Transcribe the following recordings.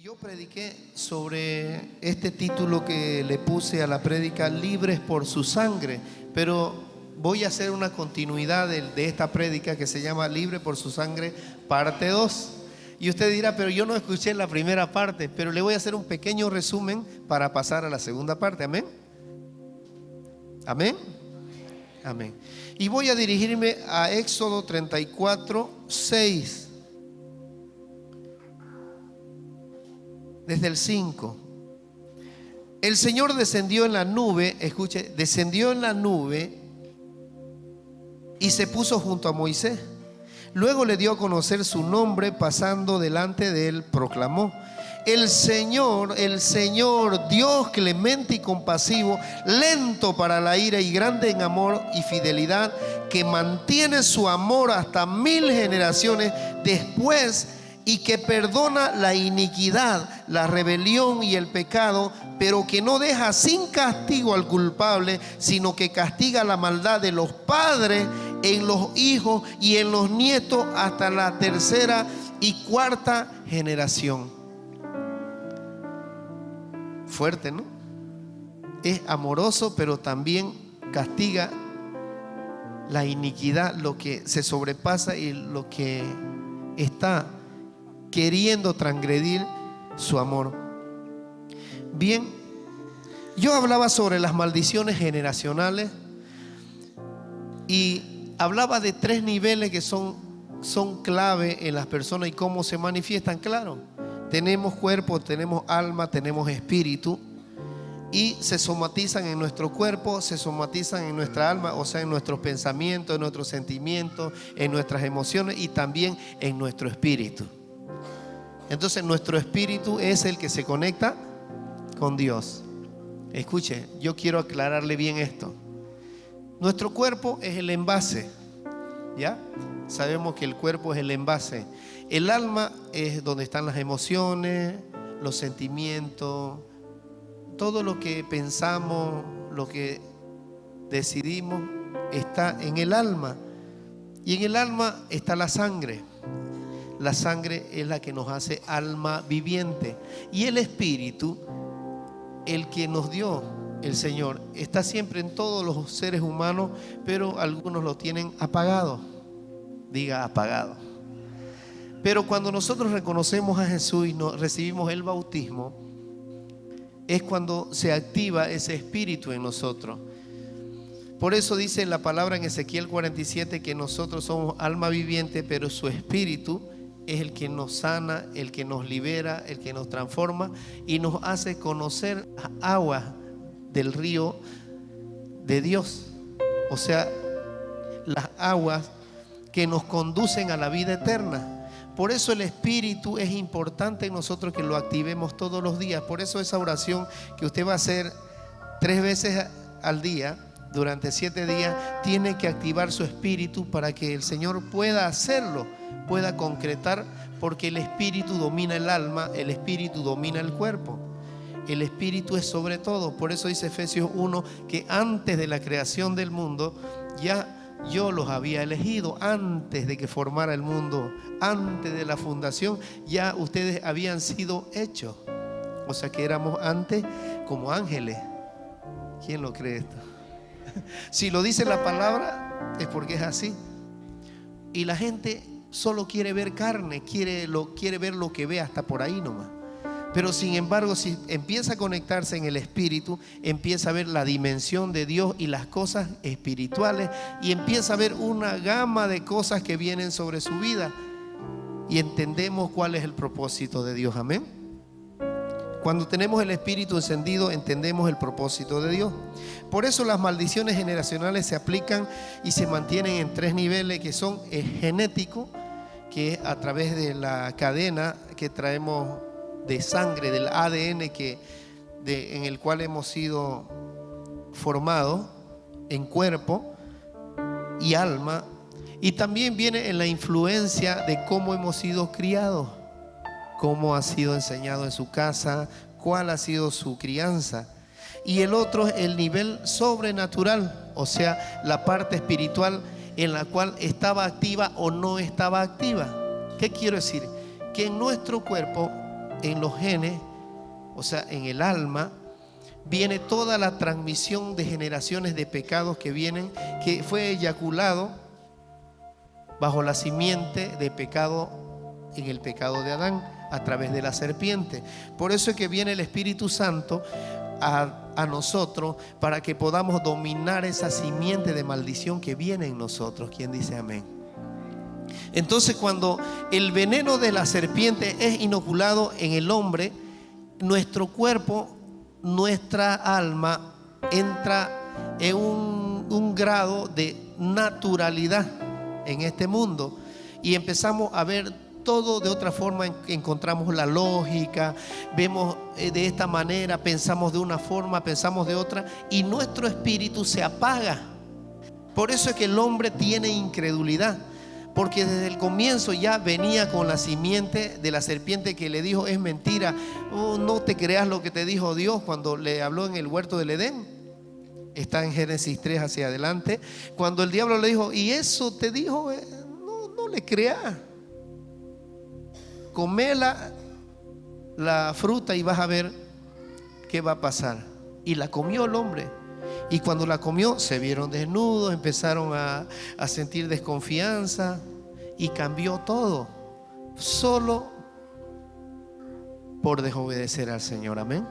Yo prediqué sobre este título que le puse a la prédica, libres por su sangre, pero voy a hacer una continuidad de esta prédica que se llama Libre por su sangre, parte 2. Y usted dirá, pero yo no escuché la primera parte, pero le voy a hacer un pequeño resumen para pasar a la segunda parte. Amén. Amén. Amén. Y voy a dirigirme a Éxodo 34, 6. Desde el 5. El Señor descendió en la nube, escuche, descendió en la nube y se puso junto a Moisés. Luego le dio a conocer su nombre, pasando delante de él, proclamó: el Señor, Dios clemente y compasivo, lento para la ira y grande en amor y fidelidad, que mantiene su amor hasta 1000 generaciones después, y que perdona la iniquidad, la rebelión y el pecado, pero que no deja sin castigo al culpable, sino que castiga la maldad de los padres en los hijos y en los nietos hasta la tercera y cuarta generación. Fuerte, ¿no? Es amoroso, pero también castiga la iniquidad, lo que se sobrepasa y lo que está queriendo transgredir su amor. Bien, yo hablaba sobre las maldiciones generacionales y hablaba de 3 niveles que son clave en las personas y cómo se manifiestan. Claro, tenemos cuerpo, tenemos alma, tenemos espíritu, y se somatizan en nuestro cuerpo, se somatizan en nuestra alma, o sea, en nuestros pensamientos, en nuestros sentimientos, en nuestras emociones y también en nuestro espíritu. Entonces nuestro espíritu es el que se conecta con Dios. Escuche, yo quiero aclararle bien esto. Nuestro cuerpo es el envase, ¿ya? Sabemos que el cuerpo es el envase. El alma es donde están las emociones, los sentimientos, todo lo que pensamos, lo que decidimos está en el alma. Y en el alma está la sangre. La sangre es la que nos hace alma viviente. Y el espíritu, el que nos dio el Señor, está siempre en todos los seres humanos, pero algunos lo tienen apagado. Diga apagado. Pero cuando nosotros reconocemos a Jesús y recibimos el bautismo, es cuando se activa ese espíritu en nosotros. Por eso dice la palabra en Ezequiel 47 que nosotros somos alma viviente, pero su espíritu es el que nos sana, el que nos libera, el que nos transforma y nos hace conocer las aguas del río de Dios. O sea, las aguas que nos conducen a la vida eterna. Por eso el espíritu es importante en nosotros que lo activemos todos los días. Por eso esa oración que usted va a hacer 3 veces al día, durante 7 días, tiene que activar su espíritu para que el Señor pueda hacerlo, pueda concretar, porque el espíritu domina el alma, el espíritu domina el cuerpo. El espíritu es sobre todo. Por eso dice Efesios 1 que antes de la creación del mundo ya yo los había elegido. Antes de que formara el mundo, antes de la fundación, ya ustedes habían sido hechos. O sea que éramos antes como ángeles. ¿Quién lo cree esto? Si lo dice la palabra es porque es así. Y la gente solo quiere ver carne, quiere ver lo que ve hasta por ahí nomás. Pero sin embargo, si empieza a conectarse en el espíritu, empieza a ver la dimensión de Dios y las cosas espirituales, y empieza a ver una gama de cosas que vienen sobre su vida, y entendemos cuál es el propósito de Dios. Amén. Cuando tenemos el espíritu encendido, entendemos el propósito de Dios. Por eso las maldiciones generacionales se aplican y se mantienen en 3 niveles, que son el genético, que es a través de la cadena que traemos de sangre, del ADN en el cual hemos sido formados en cuerpo y alma. Y también viene en la influencia de cómo hemos sido criados, cómo ha sido enseñado en su casa, cuál ha sido su crianza. Y el otro es el nivel sobrenatural, o sea, la parte espiritual en la cual estaba activa o no estaba activa. ¿Qué quiero decir? Que en nuestro cuerpo en los genes, o sea, en el alma, viene toda la transmisión de generaciones de pecados que fue eyaculado bajo la simiente de pecado, en el pecado de Adán, a través de la serpiente. Por eso es que viene el Espíritu Santo a nosotros, para que podamos dominar esa simiente de maldición que viene en nosotros. ¿Quién dice amén? Entonces, cuando el veneno de la serpiente es inoculado en el hombre, nuestro cuerpo, nuestra alma entra en un grado de naturalidad en este mundo, y empezamos a ver todo de otra forma. Encontramos la lógica, vemos de esta manera, pensamos de una forma, pensamos de otra, y nuestro espíritu se apaga. Por eso es que el hombre tiene incredulidad, porque desde el comienzo ya venía con la simiente de la serpiente que le dijo: es mentira, no te creas lo que te dijo Dios cuando le habló en el huerto del Edén. Está en Génesis 3 hacia adelante, cuando el diablo le dijo: y eso te dijo, no le creas, come la fruta y vas a ver qué va a pasar. Y la comió el hombre, y cuando la comió se vieron desnudos, empezaron a sentir desconfianza, y cambió todo, solo por desobedecer al Señor. Amén.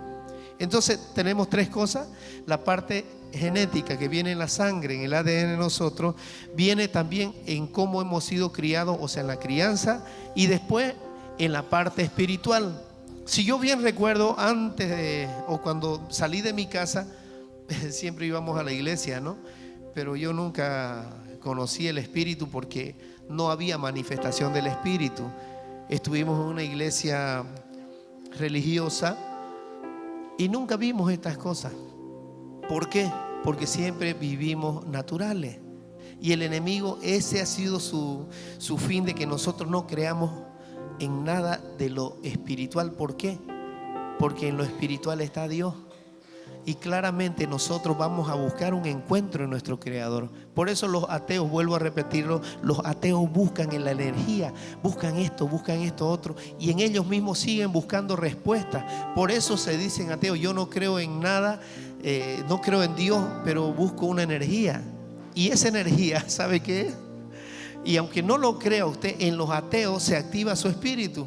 Entonces tenemos tres cosas: la parte genética que viene en la sangre, en el ADN de nosotros, viene también en cómo hemos sido criados, o sea, en la crianza, y después en la parte espiritual. Si yo bien recuerdo, antes o cuando salí de mi casa, siempre íbamos a la iglesia, ¿no? Pero yo nunca conocí el Espíritu, porque no había manifestación del Espíritu. Estuvimos en una iglesia religiosa y nunca vimos estas cosas. ¿Por qué? Porque siempre vivimos naturales, y el enemigo, ese ha sido su fin, de que nosotros no creamos en nada de lo espiritual. ¿Por qué? Porque en lo espiritual está Dios, y claramente nosotros vamos a buscar un encuentro en nuestro Creador. Por eso los ateos, vuelvo a repetirlo, los ateos buscan en la energía, buscan esto otro, y en ellos mismos siguen buscando respuestas. Por eso se dicen ateos: yo no creo en nada, no creo en Dios, pero busco una energía. Y esa energía, ¿sabe qué es? Y aunque no lo crea usted, en los ateos se activa su espíritu,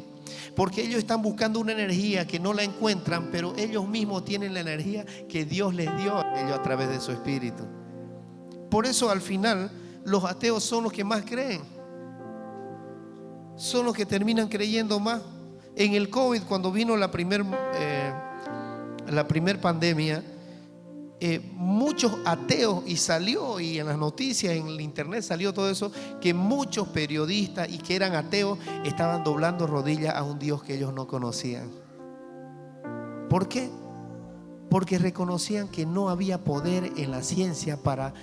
porque ellos están buscando una energía que no la encuentran, pero ellos mismos tienen la energía que Dios les dio a ellos a través de su espíritu. Por eso al final los ateos son los que más creen, son los que terminan creyendo más. En el COVID, cuando vino la primer pandemia, muchos ateos, y salió, y en las noticias, en el internet salió todo eso, que muchos periodistas y que eran ateos estaban doblando rodillas a un Dios que ellos no conocían. ¿Por qué? Porque reconocían que no había poder en la ciencia para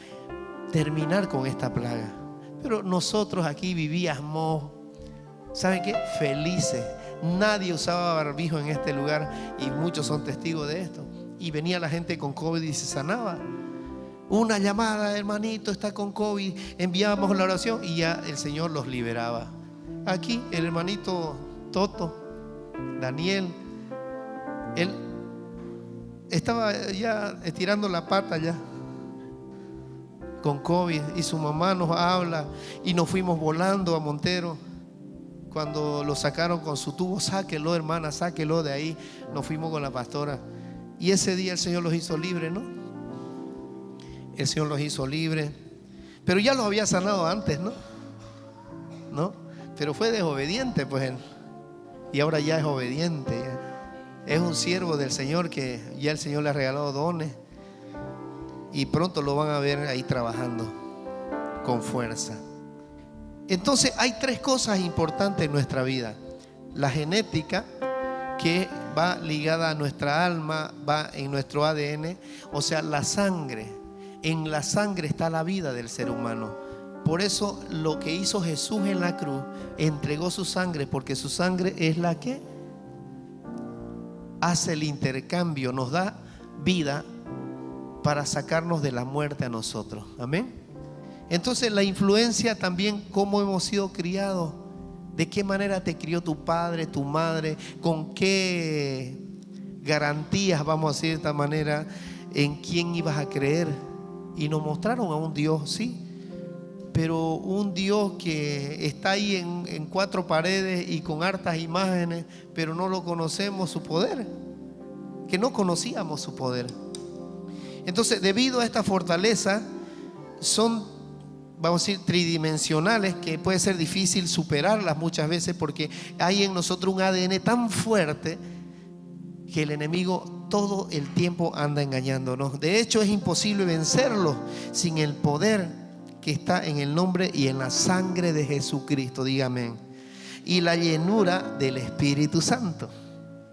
terminar con esta plaga. Pero nosotros aquí vivíamos, ¿saben qué? Felices. Nadie usaba barbijo en este lugar, y muchos son testigos de esto. Y venía la gente con COVID y se sanaba. Una llamada: hermanito está con COVID, enviábamos la oración y ya el Señor los liberaba. Aquí el hermanito Toto, Daniel, él estaba ya estirando la pata ya con COVID, y su mamá nos habla, y nos fuimos volando a Montero. Cuando lo sacaron con su tubo: sáquelo, hermana, sáquelo de ahí. Nos fuimos con la pastora. Y ese día el Señor los hizo libres, ¿no? El Señor los hizo libres. Pero ya los había sanado antes, ¿no? Pero fue desobediente, pues él. Y ahora ya es obediente. Es un siervo del Señor, que ya el Señor le ha regalado dones. Y pronto lo van a ver ahí trabajando con fuerza. Entonces hay tres cosas importantes en nuestra vida: la genética, que va ligada a nuestra alma, va en nuestro ADN, o sea, la sangre. En la sangre está la vida del ser humano. Por eso lo que hizo Jesús en la cruz, entregó su sangre, porque su sangre es la que hace el intercambio, nos da vida para sacarnos de la muerte a nosotros. Amén. Entonces la influencia también, cómo hemos sido criados, ¿De qué manera te crió tu padre, tu madre? ¿Con qué garantías, vamos a decir de esta manera, en quién ibas a creer? Y nos mostraron a un Dios, sí, pero un Dios que está ahí en cuatro paredes y con hartas imágenes, pero no lo conocemos su poder, que no conocíamos su poder. Entonces, debido a esta fortaleza, son, vamos a decir, tridimensionales, que puede ser difícil superarlas muchas veces, porque hay en nosotros un ADN tan fuerte que el enemigo todo el tiempo anda engañándonos. De hecho, es imposible vencerlo sin el poder que está en el nombre y en la sangre de Jesucristo, dígame, y la llenura del Espíritu Santo.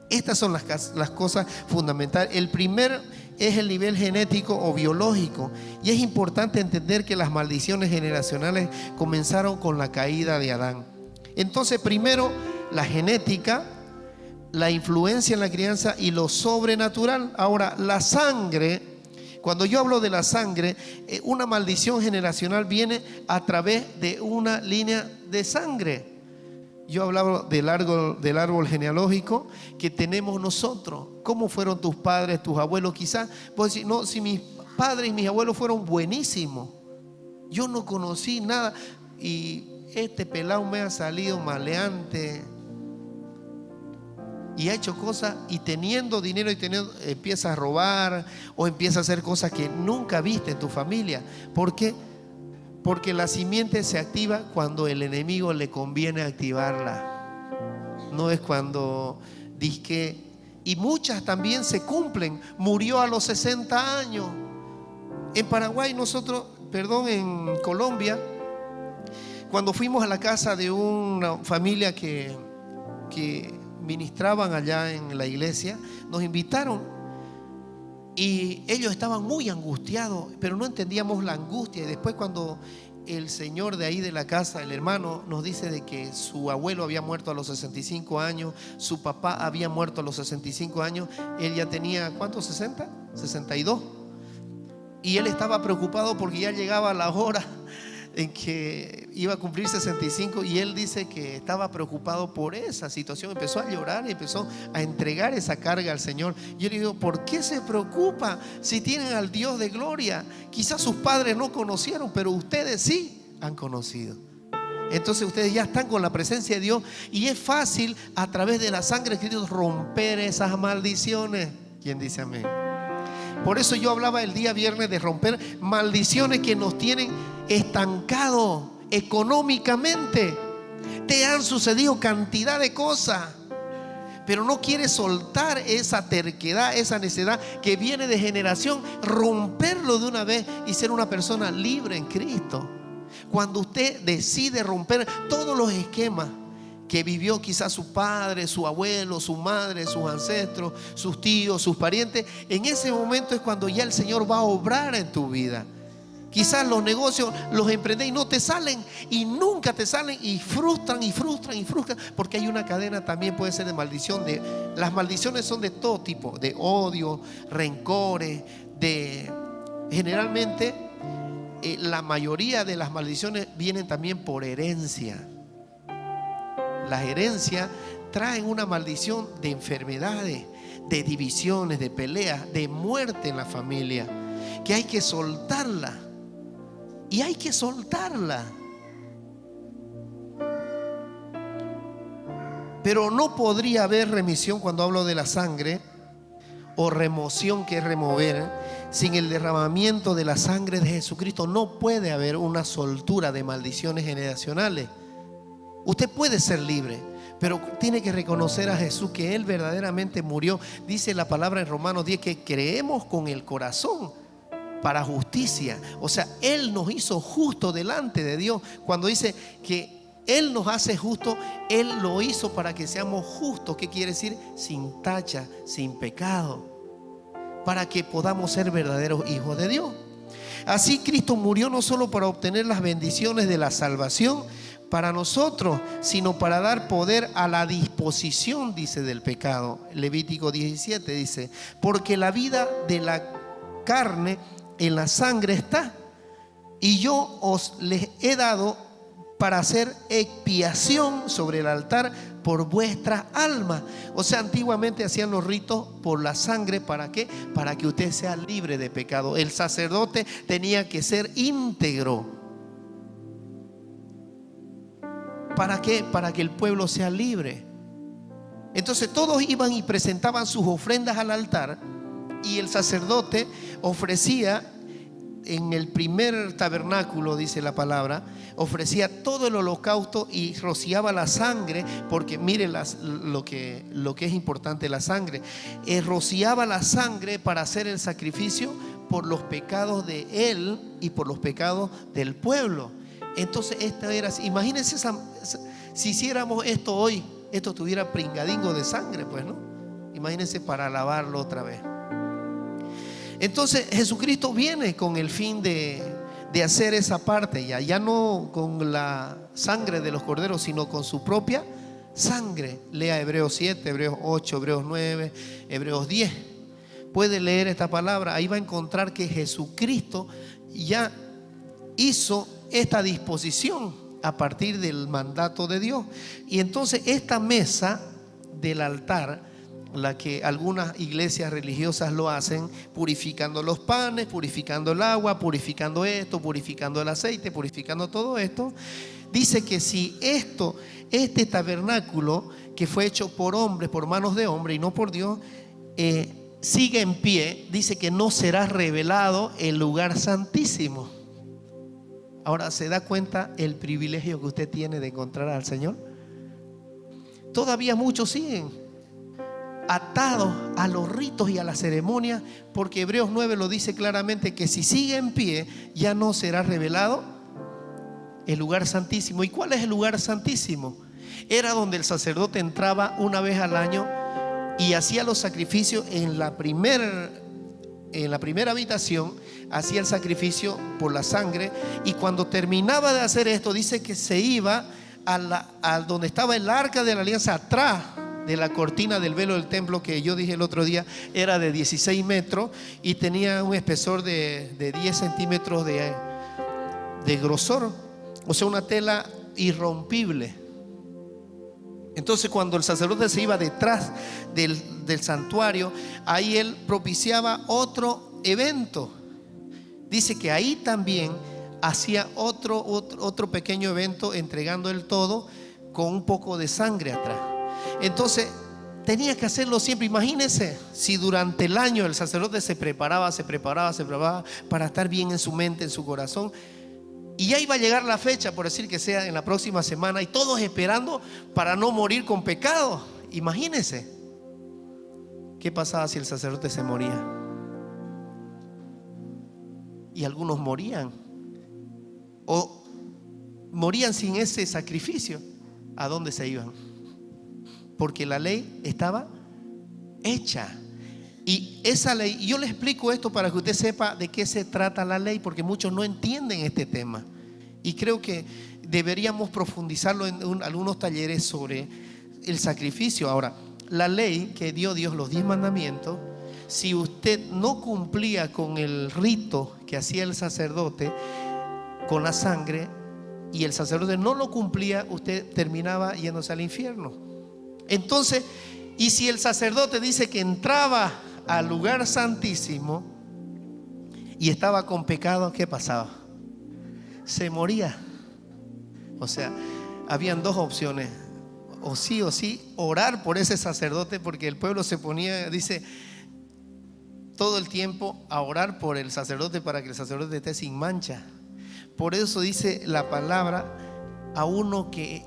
Estas son las cosas fundamentales. El primer es el nivel genético o biológico, y es importante entender que las maldiciones generacionales comenzaron con la caída de Adán. Entonces, primero la genética, la influencia en la crianza y lo sobrenatural. Ahora, la sangre, cuando yo hablo de la sangre, una maldición generacional viene a través de una línea de sangre. Yo hablaba del árbol genealógico que tenemos nosotros. ¿Cómo fueron tus padres, tus abuelos? Quizás vos decís, no, si mis padres y mis abuelos fueron buenísimos, yo no conocí nada y este pelado me ha salido maleante y ha hecho cosas, y teniendo dinero empieza a robar o empieza a hacer cosas que nunca viste en tu familia. ¿Por qué? Porque la simiente se activa cuando el enemigo le conviene activarla. No es cuando disque. Y muchas también se cumplen. Murió a los 60 años. En Paraguay en Colombia, cuando fuimos a la casa de una familia que ministraban allá en la iglesia, nos invitaron y ellos estaban muy angustiados, pero no entendíamos la angustia. Y después, cuando el señor de ahí de la casa, el hermano, nos dice de que su abuelo había muerto a los 65 años, su papá había muerto a los 65 años, él ya tenía, ¿cuántos? ¿60? 62. Y él estaba preocupado porque ya llegaba la hora en que iba a cumplir 65, y él dice que estaba preocupado por esa situación. Empezó a llorar y empezó a entregar esa carga al Señor. Yo le digo, ¿por qué se preocupa si tienen al Dios de gloria? Quizás sus padres no conocieron, pero ustedes sí han conocido. Entonces ustedes ya están con la presencia de Dios, y es fácil a través de la sangre de Cristo romper esas maldiciones. ¿Quién dice amén? Por eso yo hablaba el día viernes de romper maldiciones que nos tienen estancados económicamente. Te han sucedido cantidad de cosas, pero no quieres soltar esa terquedad, esa necedad que viene de generación, romperlo de una vez y ser una persona libre en Cristo. Cuando usted decide romper todos los esquemas que vivió quizás su padre, su abuelo, su madre, sus ancestros, sus tíos, sus parientes, en ese momento es cuando ya el Señor va a obrar en tu vida. Quizás los negocios los emprendés y no te salen, y nunca te salen, y frustran, porque hay una cadena también, puede ser de maldición. Las maldiciones son de todo tipo, de odio, rencores, generalmente la mayoría de las maldiciones vienen también por herencia. Las herencias traen una maldición de enfermedades, de divisiones, de peleas, de muerte en la familia, que hay que soltarla. Y hay que soltarla. Pero no podría haber remisión, cuando hablo de la sangre, o remoción, que es remover, sin el derramamiento de la sangre de Jesucristo. No puede haber una soltura de maldiciones generacionales. Usted puede ser libre, pero tiene que reconocer a Jesús, que Él verdaderamente murió. Dice la palabra en Romanos 10 que creemos con el corazón para justicia. O sea, Él nos hizo justo delante de Dios. Cuando dice que Él nos hace justo, Él lo hizo para que seamos justos. ¿Qué quiere decir? Sin tacha, sin pecado, para que podamos ser verdaderos hijos de Dios. Así Cristo murió no solo para obtener las bendiciones de la salvación para nosotros, sino para dar poder a la disposición, dice, del pecado. Levítico 17 dice: porque la vida de la carne en la sangre está, y yo os les he dado para hacer expiación sobre el altar por vuestra alma. O sea, antiguamente hacían los ritos por la sangre. ¿Para qué? Para que usted sea libre de pecado. El sacerdote tenía que ser íntegro. ¿Para qué? Para que el pueblo sea libre. Entonces todos iban y presentaban sus ofrendas al altar, y el sacerdote ofrecía en el primer tabernáculo, dice la palabra, ofrecía todo el holocausto y rociaba la sangre, porque mire lo que es importante, la sangre. Rociaba la sangre para hacer el sacrificio por los pecados de él y por los pecados del pueblo. Entonces esta era, imagínense si hiciéramos esto hoy, esto estuviera pringadingo de sangre, pues, ¿no? Imagínense para lavarlo otra vez. Entonces Jesucristo viene con el fin de hacer esa parte, ya no con la sangre de los corderos, sino con su propia sangre. Lea Hebreos 7, Hebreos 8, Hebreos 9, Hebreos 10. Puede leer esta palabra, ahí va a encontrar que Jesucristo ya hizo esta disposición a partir del mandato de Dios. Y entonces esta mesa del altar, la que algunas iglesias religiosas lo hacen, purificando los panes, purificando el agua, purificando esto, purificando el aceite, purificando todo esto, dice que si este tabernáculo que fue hecho por hombres, por manos de hombre y no por Dios, sigue en pie, dice que no será revelado el lugar santísimo. Ahora, ¿se da cuenta el privilegio que usted tiene de encontrar al Señor? Todavía muchos siguen atados a los ritos y a las ceremonias, porque Hebreos 9 lo dice claramente, que si sigue en pie ya no será revelado el lugar santísimo. ¿Y cuál es el lugar santísimo? Era donde el sacerdote entraba una vez al año y hacía los sacrificios en la primera habitación, hacía el sacrificio por la sangre, y cuando terminaba de hacer esto, dice que se iba a donde estaba el arca de la alianza, atrás de la cortina del velo del templo, que yo dije el otro día era de 16 metros y tenía un espesor de 10 centímetros de grosor, o sea, una tela irrompible. Entonces cuando el sacerdote se iba detrás del santuario, ahí él propiciaba otro evento. Dice que ahí también hacía otro pequeño evento, entregando el todo con un poco de sangre atrás. Entonces tenía que hacerlo siempre. Imagínense si durante el año el sacerdote se preparaba para estar bien en su mente, en su corazón, y ya iba a llegar la fecha, por decir que sea en la próxima semana, y todos esperando para no morir con pecado. Imagínense qué pasaba si el sacerdote se moría. Y algunos morían, o morían sin ese sacrificio. ¿A dónde se iban? Porque la ley estaba hecha. Y esa ley, yo le explico esto para que usted sepa de qué se trata la ley, porque muchos no entienden este tema. Y creo que deberíamos profundizarlo en algunos talleres sobre el sacrificio. Ahora, la ley que dio Dios, los 10 mandamientos, si usted no cumplía con el rito que hacía el sacerdote con la sangre, y el sacerdote no lo cumplía, usted terminaba yéndose al infierno. Entonces, y si el sacerdote dice que entraba al lugar santísimo y estaba con pecado, ¿qué pasaba? Se moría. O sea, habían dos opciones: o sí orar por ese sacerdote, porque el pueblo se ponía, dice, todo el tiempo a orar por el sacerdote para que el sacerdote esté sin mancha. Por eso dice la palabra a uno que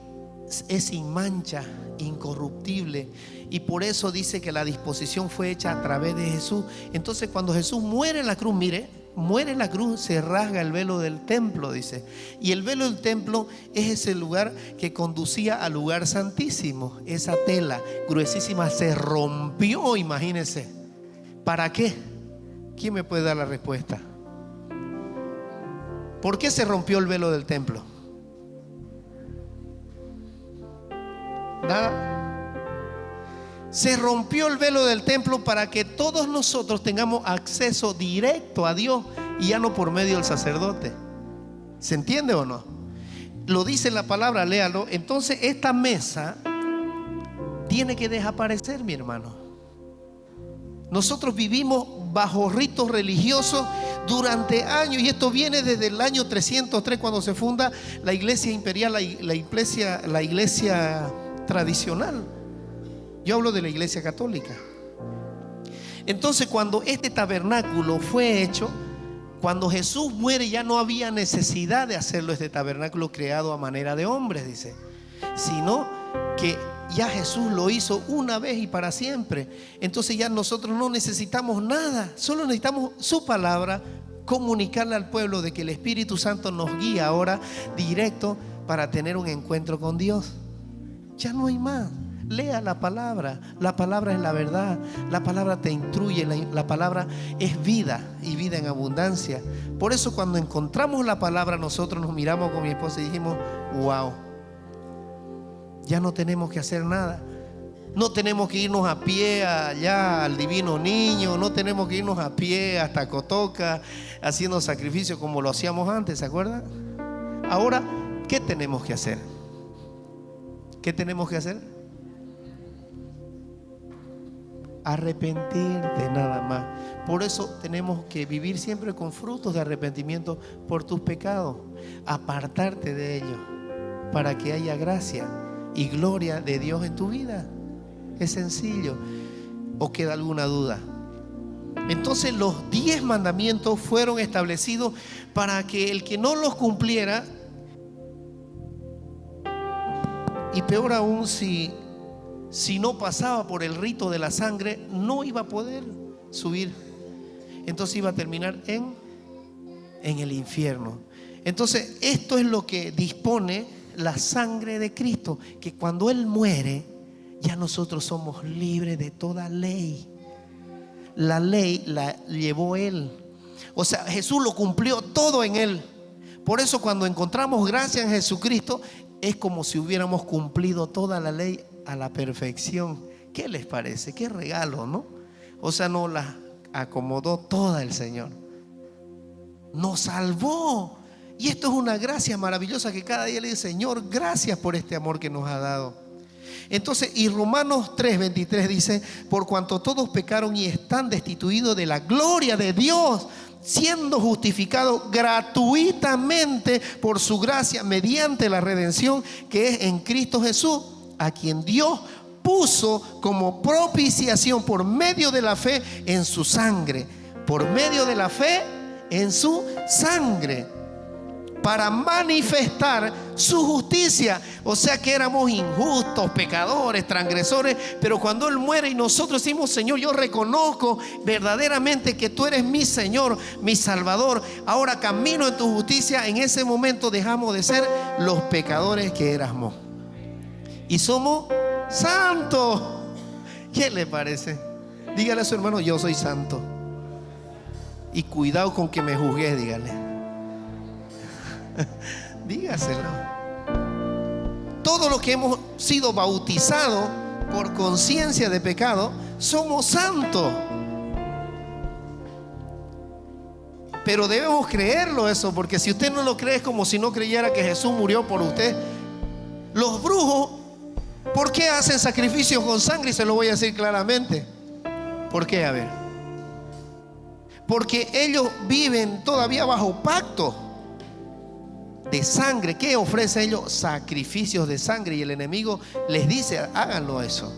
es sin mancha, incorruptible. Y por eso dice que la disposición fue hecha a través de Jesús. Entonces cuando Jesús muere en la cruz, mire, muere en la cruz, se rasga el velo del templo, dice. Y el velo del templo es ese lugar que conducía al lugar santísimo. Esa tela gruesísima se rompió, imagínense. ¿Para qué? ¿Quién me puede dar la respuesta? ¿Por qué se rompió el velo del templo? Nada. Se rompió el velo del templo para que todos nosotros tengamos acceso directo a Dios, y ya no por medio del sacerdote. ¿Se entiende o no? lo dice la palabra, léalo. Entonces esta mesa tiene que desaparecer, mi hermano. Nosotros vivimos bajo ritos religiosos durante años, y esto viene desde el año 303, cuando se funda la iglesia imperial, la iglesia tradicional. Yo hablo de la iglesia católica. Entonces, cuando este tabernáculo fue hecho, cuando Jesús muere, ya no había necesidad de hacerlo, este tabernáculo creado a manera de hombres, dice, sino que ya Jesús lo hizo una vez y para siempre. Entonces ya nosotros no necesitamos nada, solo necesitamos su palabra, comunicarle al pueblo de que el Espíritu Santo nos guía ahora directo para tener un encuentro con Dios. Ya no hay más. Lea la palabra es la verdad, la palabra te instruye, la palabra es vida y vida en abundancia. Por eso cuando encontramos la palabra, nosotros nos miramos con mi esposa y dijimos: wow, ya no tenemos que hacer nada. No tenemos que irnos a pie allá al Divino Niño, no tenemos que irnos a pie hasta Cotoca haciendo sacrificios como lo hacíamos antes, ¿se acuerdan? Ahora, ¿qué tenemos que hacer? ¿Qué tenemos que hacer? Arrepentirte, nada más. Por eso tenemos que vivir siempre con frutos de arrepentimiento por tus pecados, apartarte de ellos para que haya gracia y gloria de Dios en tu vida. Es sencillo. ¿O queda alguna duda? Entonces los 10 mandamientos fueron establecidos para que el que no los cumpliera, y peor aún si no pasaba por el rito de la sangre, no iba a poder subir. Entonces iba a terminar en el infierno. Entonces esto es lo que dispone la sangre de Cristo, que cuando Él muere, ya nosotros somos libres de toda ley. La ley la llevó Él. O sea, Jesús lo cumplió todo en Él. Por eso cuando encontramos gracia en Jesucristo, es como si hubiéramos cumplido toda la ley a la perfección. ¿Qué les parece? Qué regalo, ¿no? O sea, nos la acomodó toda el Señor. Nos salvó. Y esto es una gracia maravillosa que cada día le dice: Señor, gracias por este amor que nos ha dado. Entonces, y Romanos 3:23 dice: por cuanto todos pecaron y están destituidos de la gloria de Dios, siendo justificados gratuitamente por su gracia mediante la redención que es en Cristo Jesús, a quien Dios puso como propiciación por medio de la fe en su sangre. Por medio de la fe en su sangre, para manifestar su justicia. O sea que éramos injustos, pecadores, transgresores, pero cuando Él muere y nosotros decimos: Señor, yo reconozco verdaderamente que tú eres mi Señor, mi Salvador, ahora camino en tu justicia. En ese momento dejamos de ser los pecadores que éramos y somos santos. ¿Qué le parece? Dígale a su hermano: yo soy santo. Y cuidado con que me juzgue, dígale. Dígaselo. Todos los que hemos sido bautizados por conciencia de pecado somos santos. Pero debemos creerlo eso, porque si usted no lo cree, es como si no creyera que Jesús murió por usted. Los brujos, ¿por qué hacen sacrificios con sangre? Y se lo voy a decir claramente. ¿Por qué? A ver. Porque ellos viven todavía bajo pacto de sangre. ¿Qué ofrece ellos? Sacrificios de sangre. Y el enemigo les dice: háganlo eso,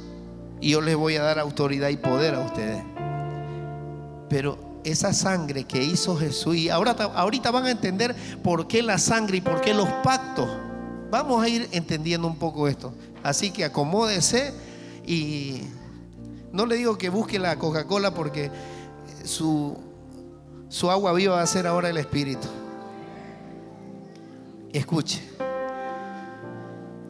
y yo les voy a dar autoridad y poder a ustedes. Pero esa sangre que hizo Jesús, y ahorita van a entender por qué la sangre y por qué los pactos. Vamos a ir entendiendo un poco esto. Así que acomódese, y no le digo que busque la Coca-Cola, porque su agua viva va a ser ahora el Espíritu. Escuche.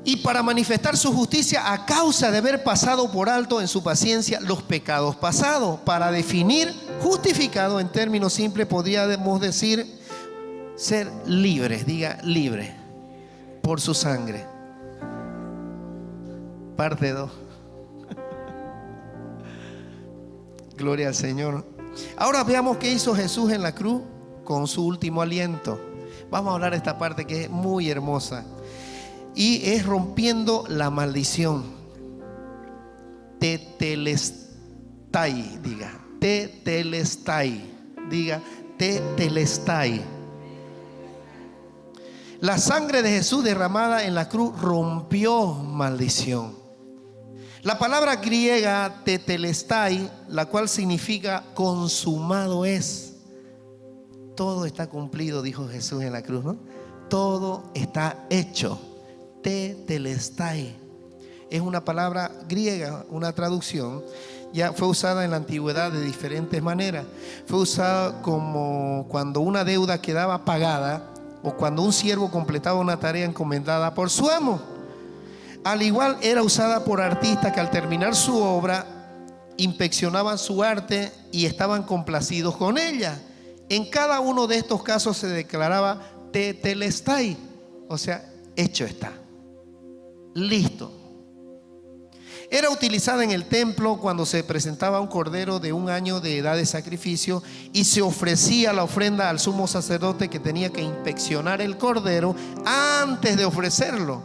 Y para manifestar su justicia a causa de haber pasado por alto en su paciencia los pecados pasados, para definir justificado en términos simples, podríamos decir ser libres. Diga: libre por su sangre. Parte 2. Gloria al Señor. Ahora veamos qué hizo Jesús en la cruz con su último aliento. Vamos a hablar de esta parte que es muy hermosa. y es rompiendo la maldición. Tetelestai, diga. Tetelestai, diga. Tetelestai. La sangre de Jesús derramada en la cruz rompió maldición. La palabra griega tetelestai, la cual significa consumado es. Todo está cumplido, dijo Jesús en la cruz, ¿no? Todo está hecho. Tetelestai es una palabra griega, una traducción. Ya fue usada en la antigüedad de diferentes maneras. Fue usada como cuando una deuda quedaba pagada o cuando un siervo completaba una tarea encomendada por su amo. Al igual era usada por artistas que al terminar su obra inspeccionaban su arte y estaban complacidos con ella. En cada uno de estos casos se declaraba tetelestai, o sea, hecho está, listo. Era utilizada en el templo cuando se presentaba un cordero de 1 año de edad de sacrificio y se ofrecía la ofrenda al sumo sacerdote, que tenía que inspeccionar el cordero antes de ofrecerlo.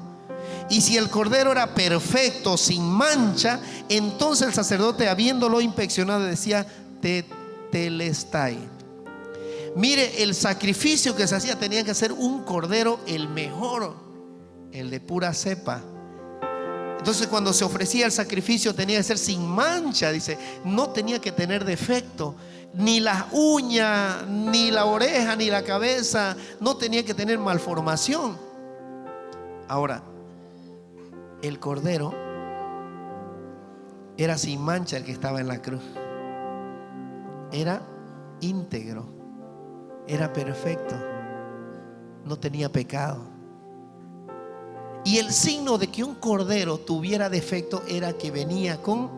Y si el cordero era perfecto, sin mancha, entonces el sacerdote, habiéndolo inspeccionado, decía tetelestai. Mire, el sacrificio que se hacía tenía que ser un cordero el mejor, el de pura cepa. Entonces cuando se ofrecía el sacrificio tenía que ser sin mancha, dice, no tenía que tener defecto, ni las uñas, ni la oreja, ni la cabeza, no tenía que tener malformación. Ahora, el cordero era sin mancha, el que estaba en la cruz. Era íntegro, era perfecto, no tenía pecado. Y el signo de que un cordero tuviera defecto era que venía con,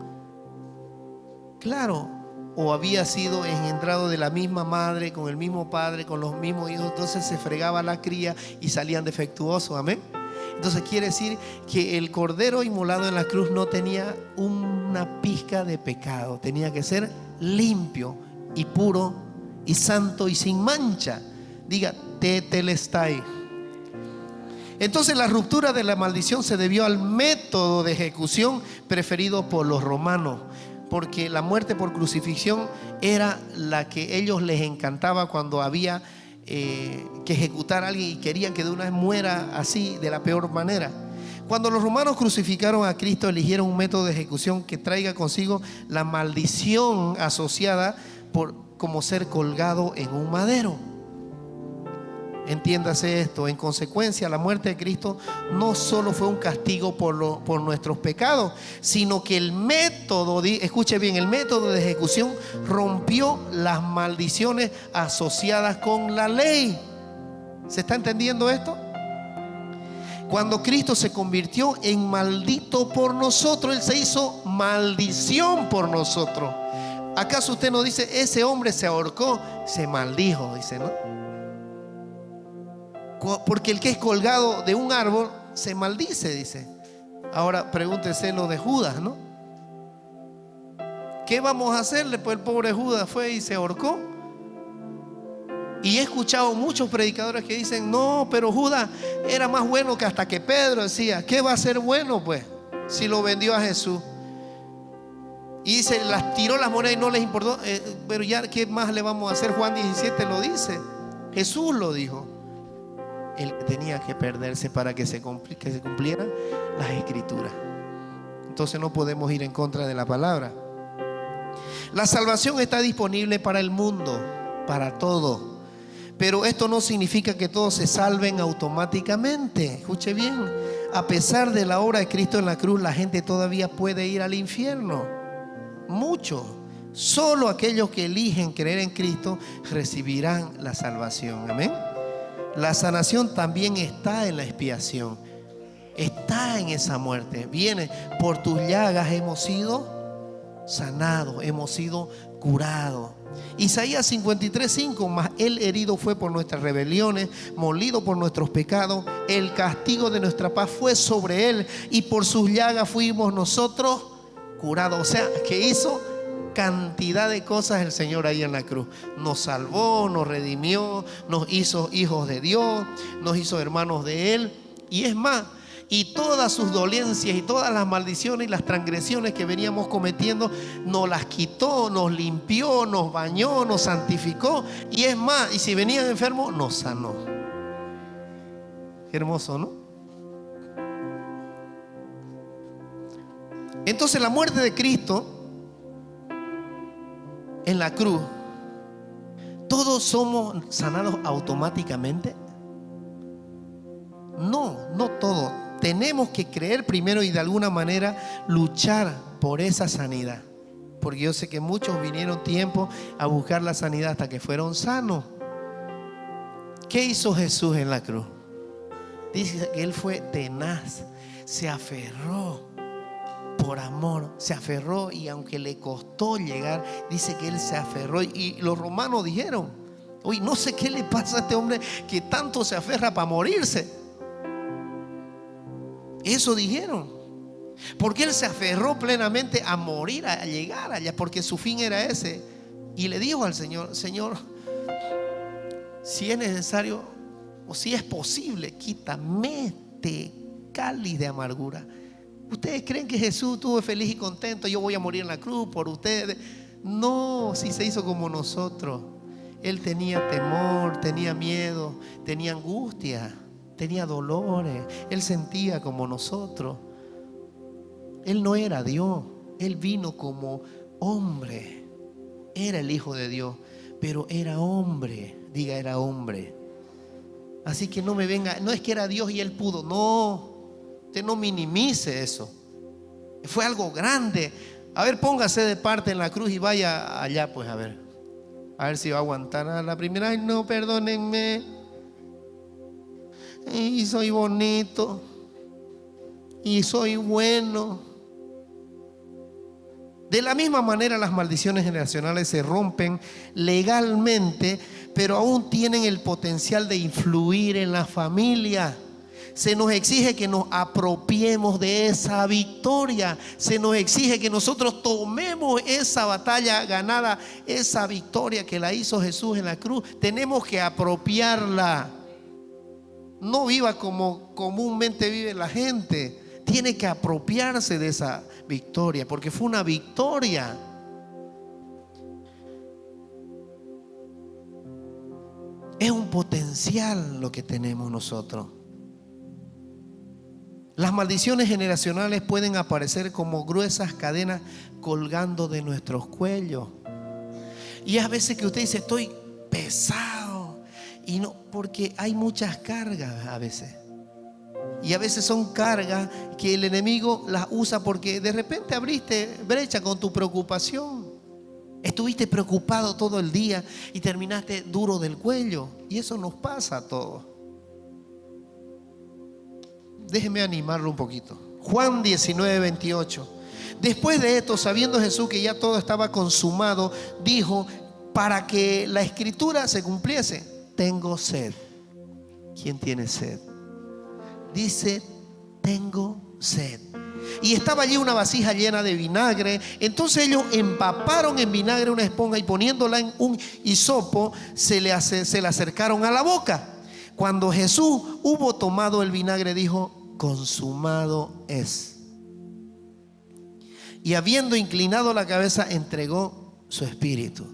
claro, o había sido engendrado de la misma madre, con el mismo padre, con los mismos hijos. Entonces se fregaba la cría y salían defectuosos, amén. Entonces quiere decir que el cordero inmolado en la cruz no tenía una pizca de pecado. Tenía que ser limpio y puro y santo y sin mancha. Diga, tetelestai. Entonces la ruptura de la maldición se debió al método de ejecución preferido por los romanos, porque la muerte por crucifixión era la que ellos les encantaba cuando había que ejecutar a alguien y querían que de una vez muera así, de la peor manera. Cuando los romanos crucificaron a Cristo, eligieron un método de ejecución que traiga consigo la maldición asociada como ser colgado en un madero. Entiéndase esto. En consecuencia, la muerte de Cristo no solo fue un castigo por nuestros pecados, sino que el método, escuche bien, el método de ejecución rompió las maldiciones asociadas con la ley. ¿Se está entendiendo esto? Cuando Cristo se convirtió en maldito por nosotros, Él se hizo maldición por nosotros. ¿Acaso usted no dice, ese hombre se ahorcó, se maldijo? Dice, ¿no? Porque el que es colgado de un árbol se maldice, dice. Ahora pregúntese lo de Judas, ¿no? ¿Qué vamos a hacerle? Pues el pobre Judas fue y se ahorcó. Y he escuchado muchos predicadores que dicen, no, pero Judas era más bueno que hasta que Pedro. Decía, ¿qué va a ser bueno pues si lo vendió a Jesús? Y se las tiró las monedas y no les importó. Pero ya, ¿qué más le vamos a hacer? Juan 17 lo dice, Jesús lo dijo. Él tenía que perderse para que se cumplieran las escrituras. Entonces no podemos ir en contra de la palabra. La salvación está disponible para el mundo, para todo. Pero esto no significa que todos se salven automáticamente. Escuche bien, a pesar de la obra de Cristo en la cruz, la gente todavía puede ir al infierno. Mucho. Solo aquellos que eligen creer en Cristo recibirán la salvación. Amén. La sanación también está en la expiación. Está en esa muerte. Viene, por tus llagas hemos sido sanados, hemos sido curados. Isaías 53:5, mas Él herido fue por nuestras rebeliones, molido por nuestros pecados, el castigo de nuestra paz fue sobre Él, y por sus llagas fuimos nosotros curados. O sea, que hizo cantidad de cosas el Señor ahí en la cruz. Nos salvó, nos redimió, nos hizo hijos de Dios, nos hizo hermanos de Él. Y es más, Y todas sus dolencias y todas las maldiciones y las transgresiones que veníamos cometiendo nos las quitó, nos limpió, nos bañó, nos santificó. Y es más, y si venían enfermos, nos sanó. Qué hermoso, ¿no? Entonces la muerte de Cristo en la cruz, ¿todos somos sanados automáticamente? No, no todos. Tenemos que creer primero y de alguna manera luchar por esa sanidad. Porque yo sé que muchos vinieron tiempo a buscar la sanidad hasta que fueron sanos. ¿Qué hizo Jesús en la cruz? Dice que Él fue tenaz, se aferró. Por amor, se aferró, y aunque le costó llegar, dice que Él se aferró. Y los romanos dijeron: uy, no sé qué le pasa a este hombre que tanto se aferra para morirse. Eso dijeron, porque Él se aferró plenamente a morir, a llegar allá, porque su fin era ese. Y le dijo al Señor: Señor, si es necesario o si es posible, quítame este cáliz de amargura. ¿Ustedes creen que Jesús estuvo feliz y contento? Yo voy a morir en la cruz por ustedes. No, si se hizo como nosotros. Él tenía temor, tenía miedo, tenía angustia, tenía dolores. Él sentía como nosotros. Él no era Dios. Él vino como hombre. Era el Hijo de Dios, pero era hombre. Diga, era hombre. Así que no me venga, no es que era Dios y Él pudo. No. Usted no minimice eso. Fue algo grande. A ver, póngase de parte en la cruz y vaya allá, pues a ver si va a aguantar a la primera. Ay, no, perdónenme. Y soy bonito. Y soy bueno. De la misma manera, las maldiciones generacionales se rompen legalmente, pero aún tienen el potencial de influir en la familia. Se nos exige que nos apropiemos de esa victoria. Se nos exige que nosotros tomemos esa batalla ganada, esa victoria que la hizo Jesús en la cruz. Tenemos que apropiarla. No viva como comúnmente vive la gente. Tiene que apropiarse de esa victoria, porque fue una victoria. Es un potencial lo que tenemos nosotros. Las maldiciones generacionales pueden aparecer como gruesas cadenas colgando de nuestros cuellos. Y a veces que usted dice: estoy pesado. Y no, porque hay muchas cargas a veces. Y a veces son cargas que el enemigo las usa porque de repente abriste brecha con tu preocupación. Estuviste preocupado todo el día y terminaste duro del cuello. Y eso nos pasa a todos. Déjeme animarlo un poquito. Juan 19:28. Después de esto, sabiendo Jesús que ya todo estaba consumado, dijo, para que la escritura se cumpliese: tengo sed. ¿Quién tiene sed? Dice: tengo sed. Y estaba allí una vasija llena de vinagre. Entonces ellos empaparon en vinagre una esponja y poniéndola en un hisopo se le acercaron a la boca. Cuando Jesús hubo tomado el vinagre, dijo: consumado es. Y habiendo inclinado la cabeza, entregó su espíritu.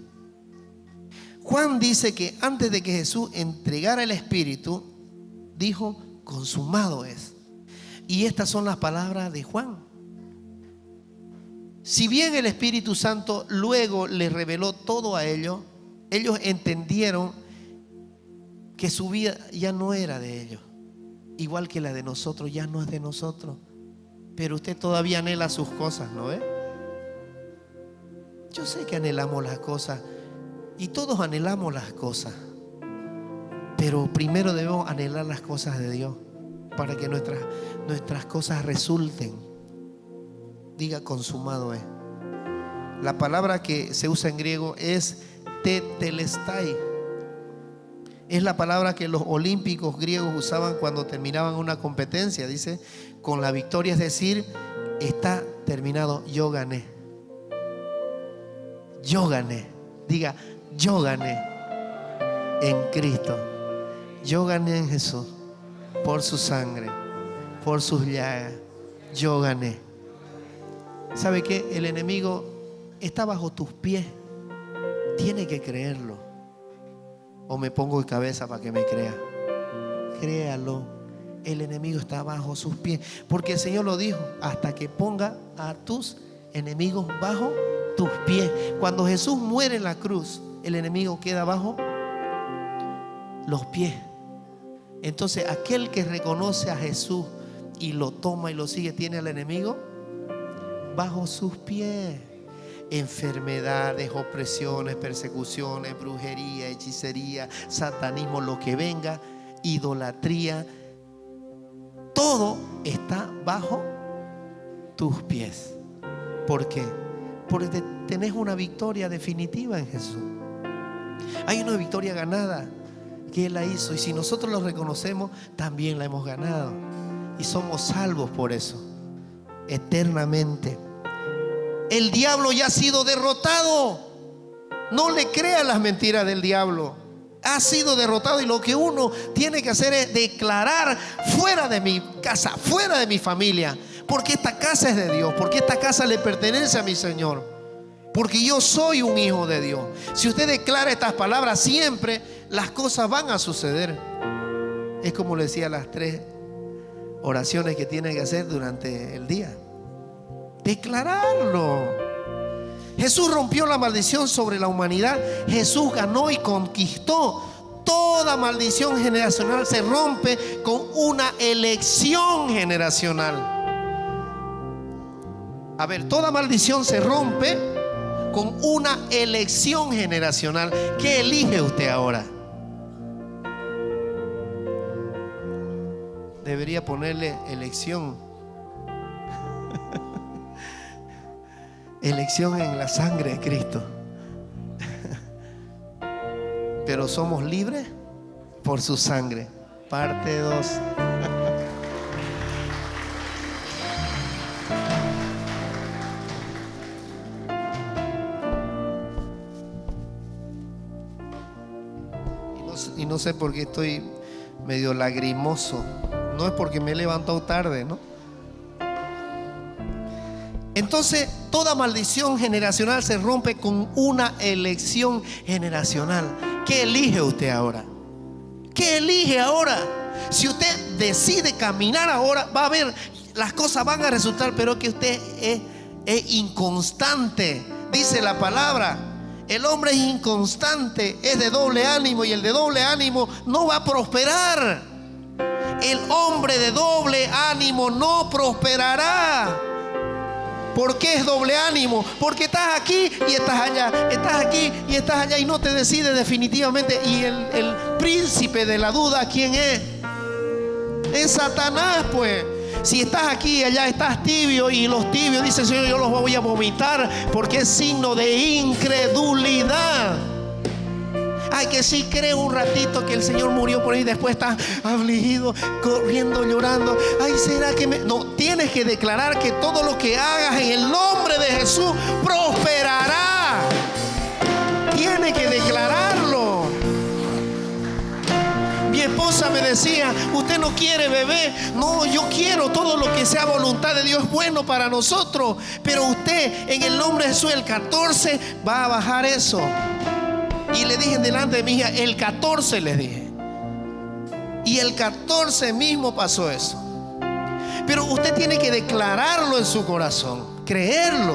Juan dice que antes de que Jesús entregara el espíritu, dijo: consumado es. Y estas son las palabras de Juan. Si bien el Espíritu Santo luego les reveló todo a ellos, ellos entendieron que su vida ya no era de ellos, igual que la de nosotros ya no es de nosotros. Pero usted todavía anhela sus cosas, ¿no ve? Yo sé que anhelamos las cosas y todos anhelamos las cosas, pero primero debemos anhelar las cosas de Dios para que nuestras cosas resulten. Diga: consumado es. La palabra que se usa en griego es tetelestai. Es la palabra que los olímpicos griegos usaban cuando terminaban una competencia. Dice: con la victoria, es decir, está terminado, yo gané. Yo gané. Diga: yo gané en Cristo. Yo gané en Jesús por su sangre. por sus llagas yo gané. ¿Sabe qué? El enemigo está bajo tus pies. Tiene que creerlo. O me pongo de cabeza para que me crea. Créalo. El enemigo está bajo sus pies. Porque el Señor lo dijo: hasta que ponga a tus enemigos bajo tus pies. Cuando Jesús muere en la cruz, el enemigo queda bajo los pies. Entonces aquel que reconoce a Jesús y lo toma y lo sigue, tiene al enemigo bajo sus pies. Enfermedades, opresiones, persecuciones, brujería, hechicería, satanismo, lo que venga, idolatría, todo está bajo tus pies. ¿Por qué? Porque tenés una victoria definitiva en Jesús. Hay una victoria ganada que Él la hizo, y si nosotros lo reconocemos, también la hemos ganado y somos salvos por eso eternamente. El diablo ya ha sido derrotado. No le crea las mentiras del diablo. Ha sido derrotado, y lo que uno tiene que hacer es declarar: fuera de mi casa, fuera de mi familia, porque esta casa es de Dios, porque esta casa le pertenece a mi Señor, porque yo soy un hijo de Dios. Si usted declara estas palabras, siempre las cosas van a suceder. Es como le decía, las 3 oraciones que tiene que hacer durante el día. Declararlo. Jesús rompió la maldición sobre la humanidad. Jesús ganó y conquistó. Toda maldición generacional se rompe con una elección generacional. A ver, toda maldición se rompe con una elección generacional. ¿Qué elige usted ahora? Debería ponerle elección. Elección en la sangre de Cristo. Pero somos libres por su sangre. Parte 2. Y no sé por qué estoy medio lagrimoso. No es porque me he levantado tarde, ¿no? Entonces, toda maldición generacional se rompe con una elección generacional. ¿Qué elige usted ahora? ¿Qué elige ahora? Si usted decide caminar ahora, va a ver, las cosas van a resultar, pero que usted es inconstante. Dice la palabra: el hombre es inconstante, es de doble ánimo, y el de doble ánimo no va a prosperar. El hombre de doble ánimo no prosperará. ¿Por qué es doble ánimo? Porque estás aquí y estás allá, estás aquí y estás allá, y no te decides definitivamente. Y el príncipe de la duda, ¿quién es? Es Satanás, pues. Si estás aquí y allá, estás tibio, y los tibios, dice el Señor, yo los voy a vomitar, porque es signo de incredulidad. Ay, que sí creo un ratito que el Señor murió por ahí, después estás afligido, corriendo, llorando. Ay, ¿será que me...? No, tienes que declarar que todo lo que hagas en el nombre de Jesús prosperará. Tienes que declararlo. Mi esposa me decía: usted no quiere bebé. No, yo quiero todo lo que sea voluntad de Dios, es bueno para nosotros. Pero usted, en el nombre de Jesús, el 14 va a bajar eso. Y le dije delante de mi hija, el 14 le dije. Y el 14 mismo pasó eso. Pero usted tiene que declararlo en su corazón, creerlo.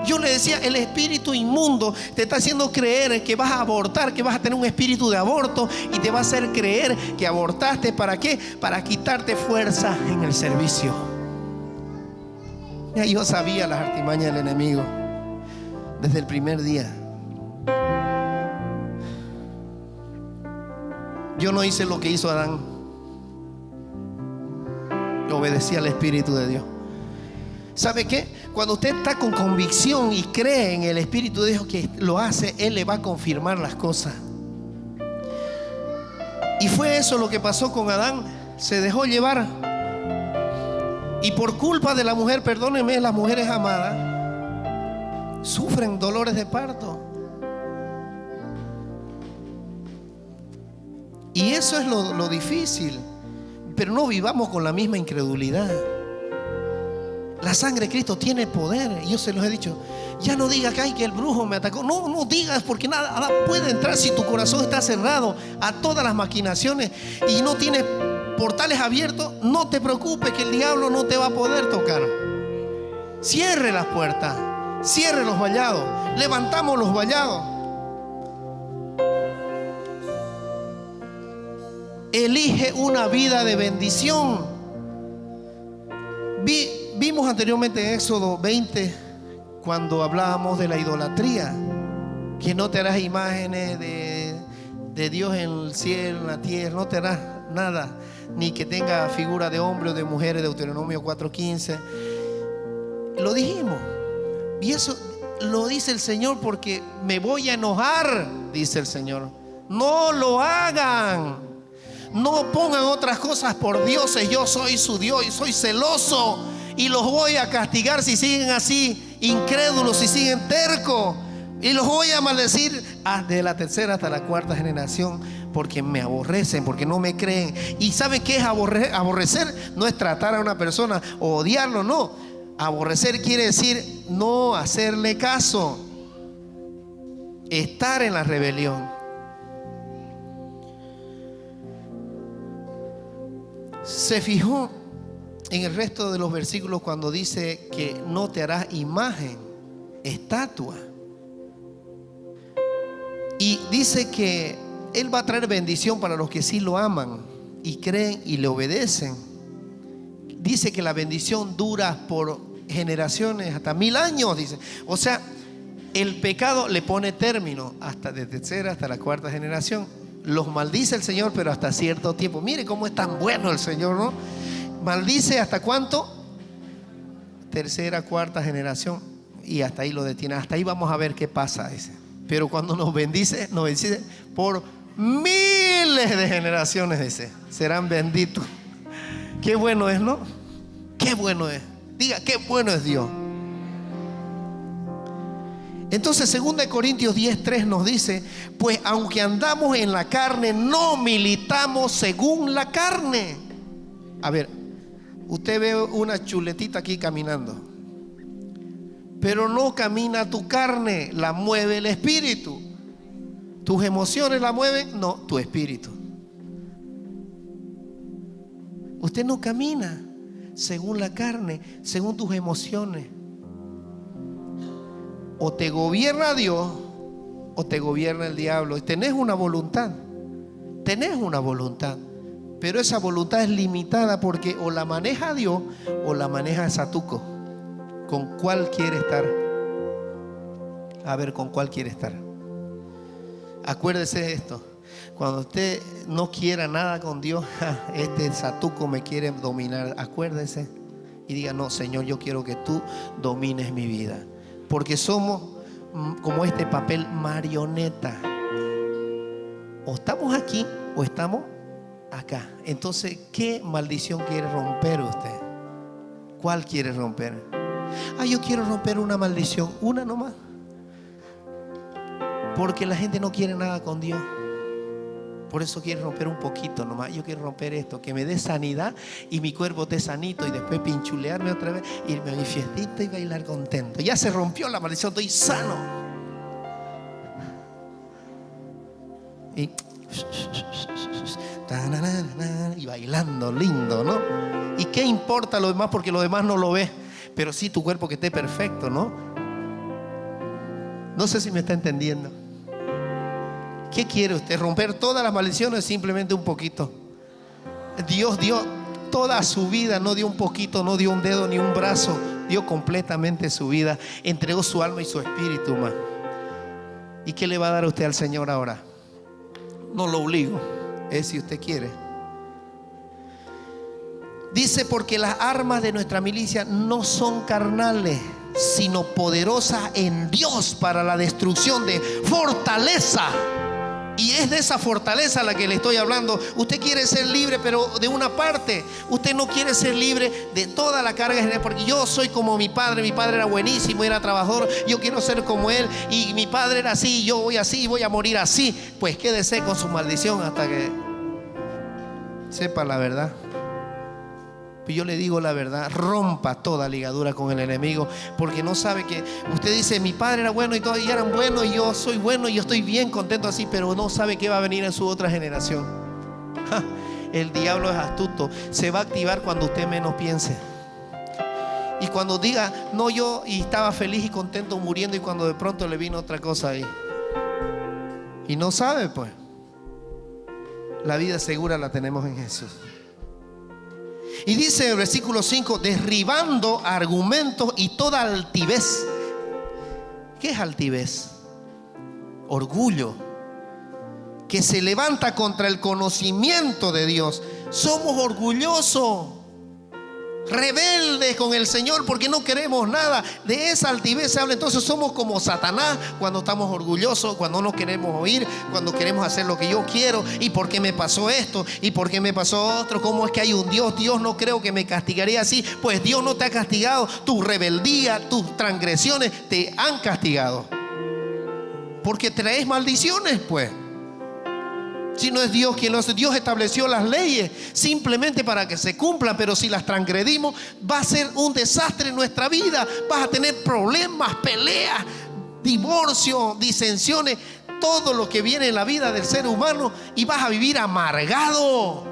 Yo le decía, el espíritu inmundo te está haciendo creer que vas a abortar, que vas a tener un espíritu de aborto, y te va a hacer creer que abortaste. ¿Para qué? Para quitarte fuerza en el servicio. Ya yo sabía las artimañas del enemigo desde el primer día. Yo no hice lo que hizo Adán. Yo obedecí al Espíritu de Dios. ¿Sabe qué? Cuando usted está con convicción y cree en el Espíritu de Dios que lo hace, Él le va a confirmar las cosas. Y fue eso lo que pasó con Adán. Se dejó llevar. Y por culpa de la mujer, perdónenme, las mujeres amadas sufren dolores de parto. Y eso es lo difícil. Pero no vivamos con la misma incredulidad. La sangre de Cristo tiene poder. Y yo se los he dicho. Ya no digas que, ay, que el brujo me atacó. No, no digas, porque nada puede entrar si tu corazón está cerrado a todas las maquinaciones y no tienes portales abiertos. No te preocupes, que el diablo no te va a poder tocar. Cierre las puertas, cierre los vallados, levantamos los vallados. Elige una vida de bendición. Vimos anteriormente en Éxodo 20, cuando hablábamos de la idolatría, que no te harás imágenes de Dios en el cielo, en la tierra, no te harás nada, ni que tenga figura de hombre o de mujer, Deuteronomio 4:15. Lo dijimos, y eso lo dice el Señor porque me voy a enojar, dice el Señor. No lo hagan, no pongan otras cosas por dioses. Yo soy su Dios y soy celoso y los voy a castigar si siguen así, incrédulos, si siguen tercos, y los voy a maldecir de la tercera hasta la cuarta generación, porque me aborrecen, porque no me creen. ¿Y saben qué es aborrecer? No es tratar a una persona o odiarlo, no. Aborrecer quiere decir no hacerle caso, estar en la rebelión. Se fijó en el resto de los versículos cuando dice que no te harás imagen, estatua. Y dice que Él va a traer bendición para los que sí lo aman y creen y le obedecen. Dice que la bendición dura por generaciones, hasta 1000 años, dice. O sea, el pecado le pone término hasta de tercera hasta la cuarta generación. Los maldice el Señor, pero hasta cierto tiempo. Mire cómo es tan bueno el Señor, ¿no? Maldice hasta cuánto? Tercera, cuarta generación. Y hasta ahí lo detiene. Hasta ahí vamos a ver qué pasa, dice. Pero cuando nos bendice por miles de generaciones, dice. Serán benditos. Qué bueno es, ¿no? Qué bueno es. Diga, qué bueno es Dios. Entonces 2 Corintios 10:3 nos dice: pues aunque andamos en la carne, no militamos según la carne. A ver, usted ve una chuletita aquí caminando, pero no camina tu carne, la mueve el espíritu. ¿Tus emociones la mueven? No, tu espíritu. Usted no camina según la carne, según tus emociones. O te gobierna Dios o te gobierna el diablo. Y tenés una voluntad, pero esa voluntad es limitada porque o la maneja Dios o la maneja Satuco. ¿Con cuál quiere estar? A ver, ¿con cuál quiere estar? Acuérdese de esto. Cuando usted no quiera nada con Dios, este Satuco me quiere dominar. Acuérdese y diga: no, Señor, yo quiero que tú domines mi vida. Porque somos como este papel marioneta. O estamos aquí o estamos acá. Entonces, ¿qué maldición quiere romper usted? ¿Cuál quiere romper? Yo quiero romper una maldición, una nomás. Porque la gente no quiere nada con Dios. Por eso quiero romper un poquito nomás. Yo quiero romper esto, que me dé sanidad y mi cuerpo esté sanito, y después pinchulearme otra vez, irme a mi fiestita y bailar contento. Ya se rompió la maldición, estoy sano. Y bailando lindo, ¿no? ¿Y qué importa lo demás? Porque lo demás no lo ves. Pero sí tu cuerpo que esté perfecto, ¿no? No sé si me está entendiendo. ¿Qué quiere usted? ¿Romper todas las maldiciones? Simplemente un poquito. Dios dio toda su vida, no dio un poquito, no dio un dedo ni un brazo, dio completamente su vida, entregó su alma y su espíritu más. ¿Y qué le va a dar a usted al Señor ahora? No lo obligo, es si usted quiere. Dice: porque las armas de nuestra milicia no son carnales, sino poderosas en Dios para la destrucción de fortaleza. Y es de esa fortaleza a la que le estoy hablando. Usted quiere ser libre, pero de una parte. Usted no quiere ser libre de toda la carga general. Porque yo soy como mi padre era buenísimo, era trabajador. Yo quiero ser como él, y mi padre era así, yo voy así, voy a morir así. Pues quédese con su maldición hasta que sepa la verdad. Pero yo le digo la verdad, rompa toda ligadura con el enemigo, porque no sabe que usted dice, mi padre era bueno y todos eran buenos y yo soy bueno y yo estoy bien contento así, pero no sabe qué va a venir en su otra generación. El diablo es astuto, se va a activar cuando usted menos piense. Y cuando diga, no, yo y estaba feliz y contento muriendo, y cuando de pronto le vino otra cosa ahí. Y no sabe, pues. La vida segura la tenemos en Jesús. Y dice el versículo 5, derribando argumentos y toda altivez. ¿Qué es altivez? Orgullo, que se levanta contra el conocimiento de Dios. Somos orgullosos, rebeldes con el Señor porque no queremos nada. De esa altivez se habla. Entonces somos como Satanás cuando estamos orgullosos, cuando no queremos oír, cuando queremos hacer lo que yo quiero. ¿Y por qué me pasó esto? ¿Y por qué me pasó otro? ¿Cómo es que hay un Dios? Dios no creo que me castigaría así. Pues Dios no te ha castigado. Tu rebeldía, tus transgresiones te han castigado, porque traes maldiciones, pues. Si no es Dios quien lo hace, Dios estableció las leyes simplemente para que se cumplan, pero si las transgredimos va a ser un desastre en nuestra vida. Vas a tener problemas, peleas, divorcio, disensiones, todo lo que viene en la vida del ser humano, y vas a vivir amargado.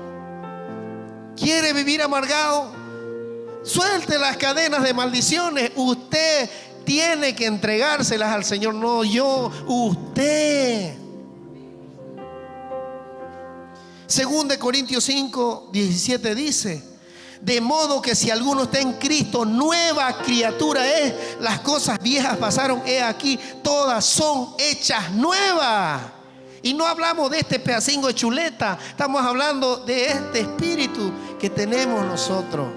¿Quiere vivir amargado? Suelte las cadenas de maldiciones. Usted tiene que entregárselas al Señor, no yo, usted. 2 Corintios 5, 17 dice: de modo que si alguno está en Cristo, nueva criatura es. Las cosas viejas pasaron, he aquí, todas son hechas nuevas. Y no hablamos de este pedacito de chuleta, estamos hablando de este espíritu que tenemos nosotros,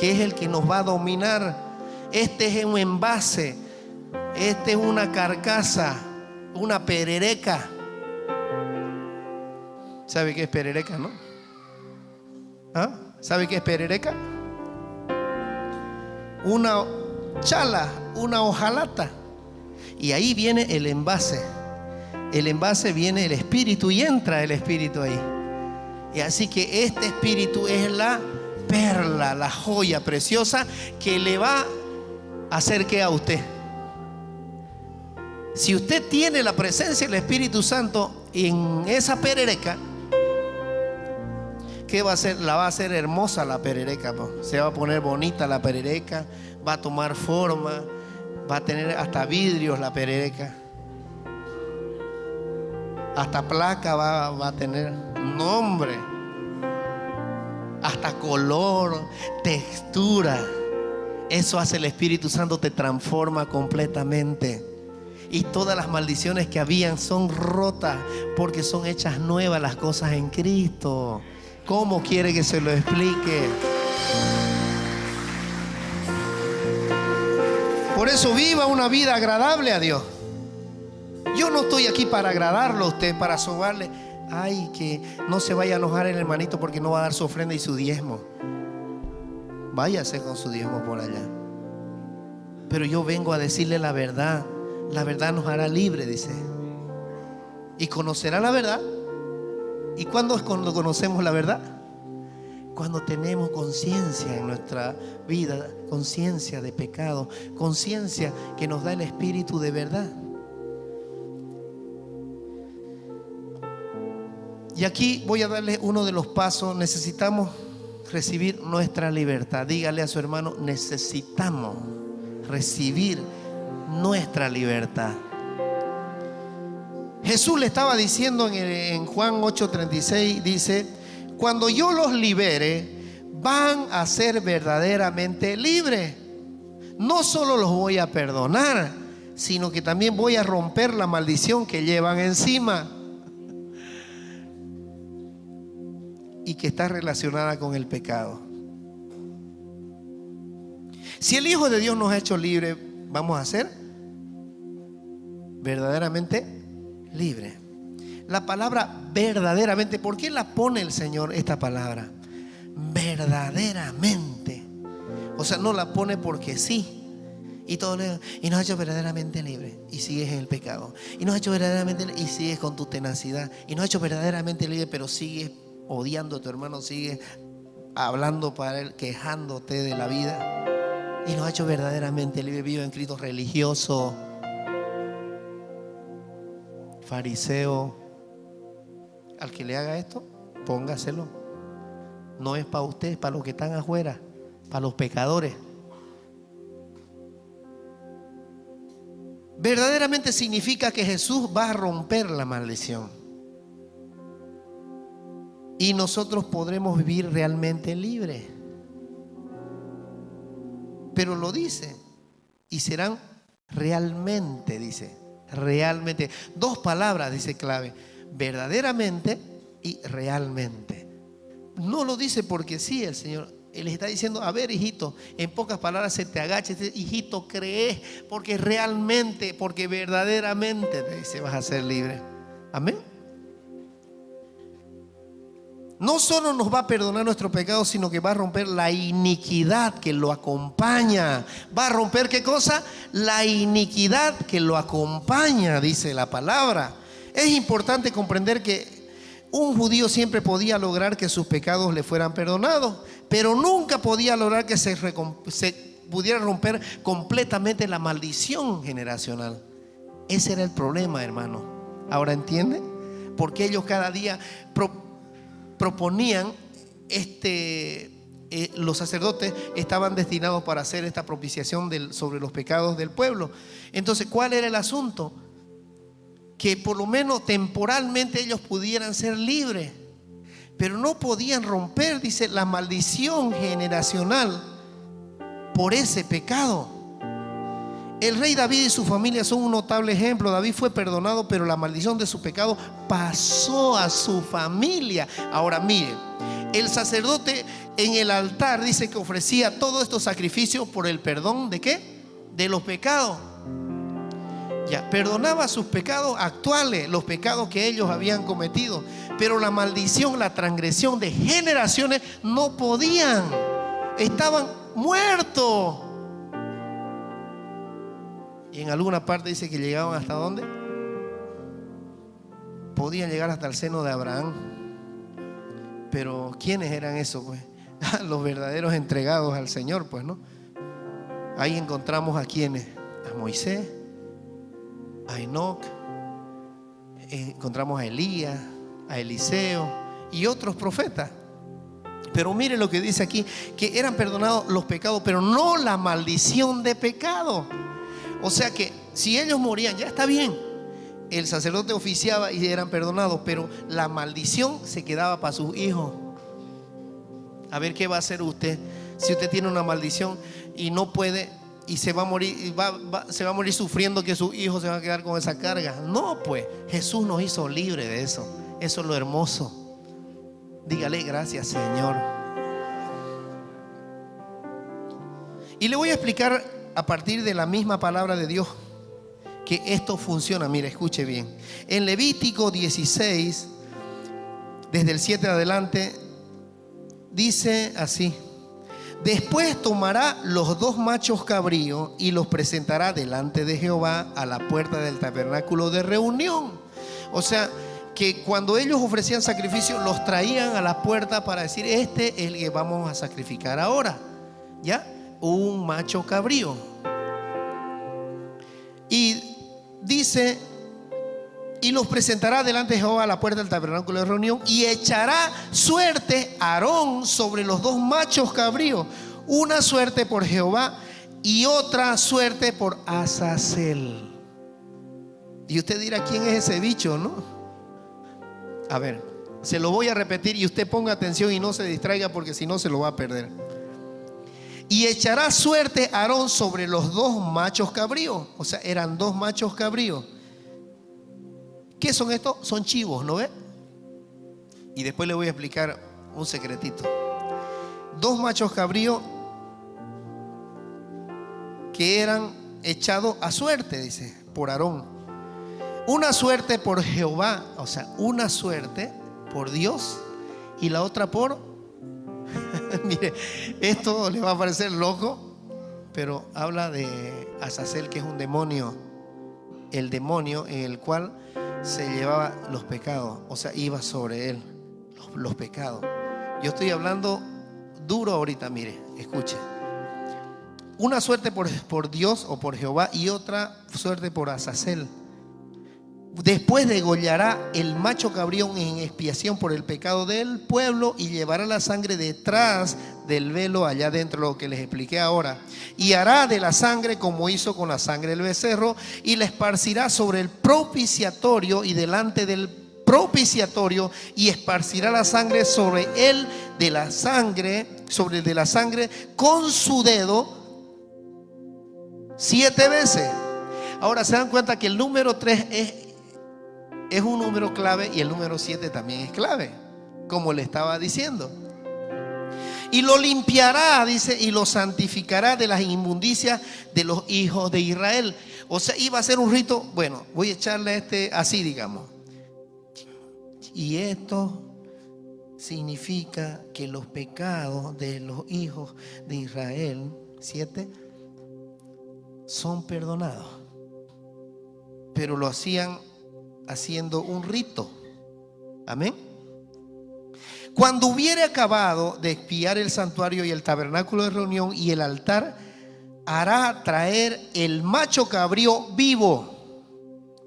que es el que nos va a dominar. Este es un envase, este es una carcasa, una perereca. ¿Sabe qué es perereca, no? ¿Ah? ¿Sabe qué es perereca? Una chala, una hojalata. Y ahí viene el envase. El envase viene el espíritu y entra el espíritu ahí. Y así que este espíritu es la perla, la joya preciosa que le va a hacer que a usted. Si usted tiene la presencia del Espíritu Santo en esa perereca, ¿qué va a hacer? La va a hacer hermosa la perereca, ¿no? Se va a poner bonita la perereca, va a tomar forma, va a tener hasta vidrios la perereca, hasta placa va a tener, nombre, hasta color, textura. Eso hace el Espíritu Santo, te transforma completamente. Y todas las maldiciones que habían son rotas porque son hechas nuevas las cosas en Cristo. ¿Cómo quiere que se lo explique? Por eso viva una vida agradable a Dios. Yo no estoy aquí para agradarlo a usted, para sobarle. Ay, que no se vaya a enojar el hermanito porque no va a dar su ofrenda y su diezmo. Váyase con su diezmo por allá. Pero yo vengo a decirle la verdad. La verdad nos hará libre, dice. Y conocerá la verdad. ¿Y cuándo es cuando conocemos la verdad? Cuando tenemos conciencia en nuestra vida, conciencia de pecado, conciencia que nos da el Espíritu de verdad. Y aquí voy a darle uno de los pasos. Necesitamos recibir nuestra libertad. Dígale a su hermano: necesitamos recibir nuestra libertad. Jesús le estaba diciendo en Juan 8:36, dice: cuando yo los libere, van a ser verdaderamente libres. No solo los voy a perdonar, sino que también voy a romper la maldición que llevan encima y que está relacionada con el pecado. Si el Hijo de Dios nos ha hecho libres, vamos a ser verdaderamente libres. La palabra verdaderamente, ¿por qué la pone el Señor esta palabra? Verdaderamente. O sea, no la pone porque sí. Y nos ha hecho verdaderamente libres. Y sigues en el pecado. Y nos ha hecho verdaderamente libres. Y sigues con tu tenacidad. Y nos ha hecho verdaderamente libres, pero sigues odiando a tu hermano. Sigues hablando para él, quejándote de la vida. Y nos ha hecho verdaderamente libre. Vivo en Cristo, religioso, fariseo. Al que le haga esto, póngaselo. No es para ustedes, para los que están afuera, para los pecadores. Verdaderamente significa que Jesús va a romper la maldición y nosotros podremos vivir realmente libres. Pero lo dice, y serán realmente, dice, realmente. Dos palabras dice clave: verdaderamente y realmente. No lo dice porque sí, el Señor. Él les está diciendo: a ver, hijito, en pocas palabras, se te agacha, hijito, cree, porque realmente, porque verdaderamente, te dice, vas a ser libre. Amén. No solo nos va a perdonar nuestro pecado, sino que va a romper la iniquidad que lo acompaña. ¿Va a romper qué cosa? La iniquidad que lo acompaña, dice la palabra. Es importante comprender que un judío siempre podía lograr que sus pecados le fueran perdonados, pero nunca podía lograr que se pudiera romper completamente la maldición generacional. Ese era el problema, hermano. ¿Ahora entiende? Porque ellos cada día proponían los sacerdotes estaban destinados para hacer esta propiciación sobre los pecados del pueblo. Entonces, ¿cuál era el asunto? Que por lo menos temporalmente ellos pudieran ser libres, pero no podían romper, dice, la maldición generacional por ese pecado. El rey David y su familia son un notable ejemplo. David fue perdonado, pero la maldición de su pecado pasó a su familia. Ahora miren, el sacerdote en el altar dice que ofrecía todos estos sacrificios por el perdón ¿de qué? De los pecados. Ya, perdonaba sus pecados actuales, los pecados que ellos habían cometido, pero la maldición, la transgresión de generaciones no podían. Estaban muertos. Y en alguna parte dice que llegaban hasta ¿dónde? Podían llegar hasta el seno de Abraham. Pero ¿quiénes eran esos, pues? Los verdaderos entregados al Señor, pues, ¿no? Ahí encontramos a quienes: a Moisés, a Enoc, encontramos a Elías, a Eliseo y otros profetas. Pero mire lo que dice aquí: que eran perdonados los pecados, pero no la maldición de pecado. O sea que si ellos morían, ya está bien, el sacerdote oficiaba y eran perdonados, pero la maldición se quedaba para sus hijos. A ver qué va a hacer usted si usted tiene una maldición y no puede, y se va a morir, se va a morir sufriendo que sus hijos se van a quedar con esa carga. No, pues Jesús nos hizo libre de eso. Eso es lo hermoso. Dígale gracias, Señor. Y le voy a explicar a partir de la misma palabra de Dios que esto funciona. Mire, escuche bien. En Levítico 16, desde el 7 adelante, dice así: después tomará los 2 machos cabríos y los presentará delante de Jehová a la puerta del tabernáculo de reunión. O sea, que cuando ellos ofrecían sacrificio, los traían a la puerta para decir: este es el que vamos a sacrificar ahora. ¿Ya? Un macho cabrío. Y dice: y los presentará delante de Jehová a la puerta del tabernáculo de reunión, y echará suerte Aarón sobre los 2 machos cabríos, una suerte por Jehová y otra suerte por Azazel. Y usted dirá: ¿quién es ese bicho, no? A ver, se lo voy a repetir y usted ponga atención y no se distraiga, porque si no se lo va a perder. Y echará suerte Aarón sobre los 2 machos cabríos. O sea, eran 2 machos cabríos. ¿Qué son estos? Son chivos, ¿no ve? Y después le voy a explicar un secretito. 2 machos cabríos que eran echados a suerte, dice, por Aarón. Una suerte por Jehová, o sea, una suerte por Dios, y la otra por mire, esto le va a parecer loco, pero habla de Azazel, que es un demonio, el demonio en el cual se llevaba los pecados, o sea, iba sobre él los pecados. Yo estoy hablando duro ahorita, mire, escuche. Una suerte por Dios o por Jehová y otra suerte por Azazel. Después degollará el macho cabrío en expiación por el pecado del pueblo y llevará la sangre detrás del velo allá adentro, lo que les expliqué ahora. Y hará de la sangre como hizo con la sangre del becerro y la esparcirá sobre el propiciatorio y delante del propiciatorio y esparcirá la sangre sobre él de la sangre, sobre el de la sangre con su dedo 7 veces. Ahora se dan cuenta que el número 3 es un número clave y el número 7 también es clave, como le estaba diciendo. Y lo limpiará, dice, y lo santificará de las inmundicias de los hijos de Israel. O sea, iba a ser un rito. Bueno, voy a echarle así, digamos. Y esto significa que los pecados de los hijos de Israel, 7, son perdonados. Pero lo hacían haciendo un rito. Amén. Cuando hubiere acabado de expiar el santuario y el tabernáculo de reunión y el altar, hará traer el macho cabrío vivo.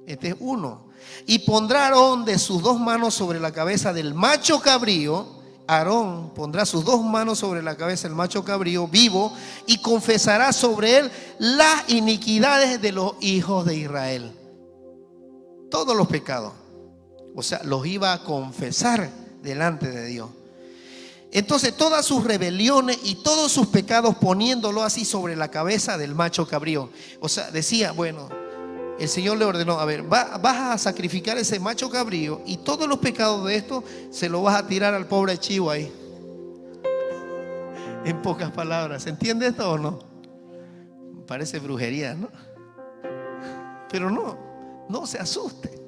Este es uno. Y pondrá Aarón de sus 2 manos sobre la cabeza del macho cabrío. Aarón pondrá sus 2 manos sobre la cabeza del macho cabrío vivo y confesará sobre él las iniquidades de los hijos de Israel. Todos los pecados. O sea, los iba a confesar delante de Dios. Entonces todas sus rebeliones y todos sus pecados, poniéndolo así sobre la cabeza del macho cabrío. O sea, decía, bueno, el Señor le ordenó, a ver, vas a sacrificar ese macho cabrío y todos los pecados de esto se lo vas a tirar al pobre chivo ahí. En pocas palabras, ¿se entiende esto o no? Parece brujería, ¿no? Pero no se asuste.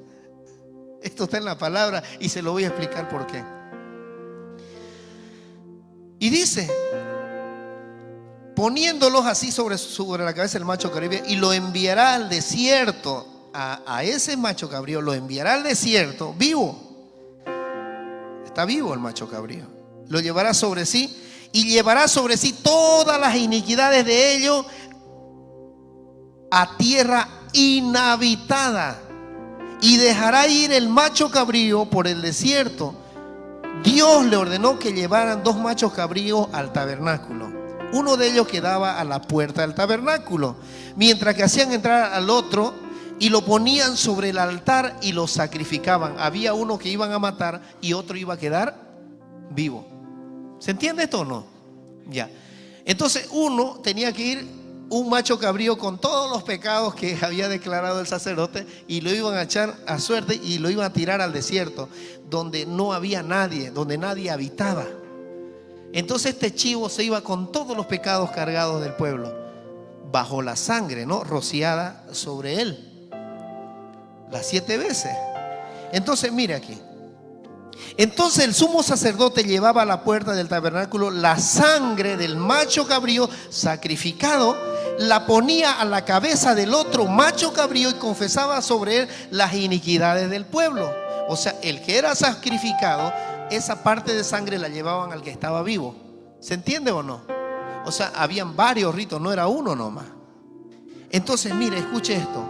Esto está en la palabra y se lo voy a explicar por qué. Y dice, poniéndolos así sobre la cabeza del macho cabrío, y lo enviará al desierto. A ese macho cabrío lo enviará al desierto vivo. Está vivo el macho cabrío. Lo llevará sobre sí y llevará sobre sí todas las iniquidades de ellos a tierra inhabitada. Y dejará ir el macho cabrío por el desierto. Dios le ordenó que llevaran 2 machos cabríos al tabernáculo. Uno de ellos quedaba a la puerta del tabernáculo, mientras que hacían entrar al otro y lo ponían sobre el altar y lo sacrificaban. Había uno que iban a matar y otro iba a quedar vivo. ¿Se entiende esto o no? Ya. Entonces uno tenía que ir, un macho cabrío con todos los pecados que había declarado el sacerdote, y lo iban a echar a suerte y lo iban a tirar al desierto, donde no había nadie, donde nadie habitaba. Entonces este chivo se iba con todos los pecados cargados del pueblo, bajo la sangre, ¿no?, rociada sobre él, las 7 veces. Entonces mire aquí. Entonces el sumo sacerdote llevaba a la puerta del tabernáculo la sangre del macho cabrío sacrificado, la ponía a la cabeza del otro macho cabrío y confesaba sobre él las iniquidades del pueblo. O sea, el que era sacrificado, esa parte de sangre la llevaban al que estaba vivo. ¿Se entiende o no? O sea, habían varios ritos, no era uno nomás. Entonces mire, escuche esto.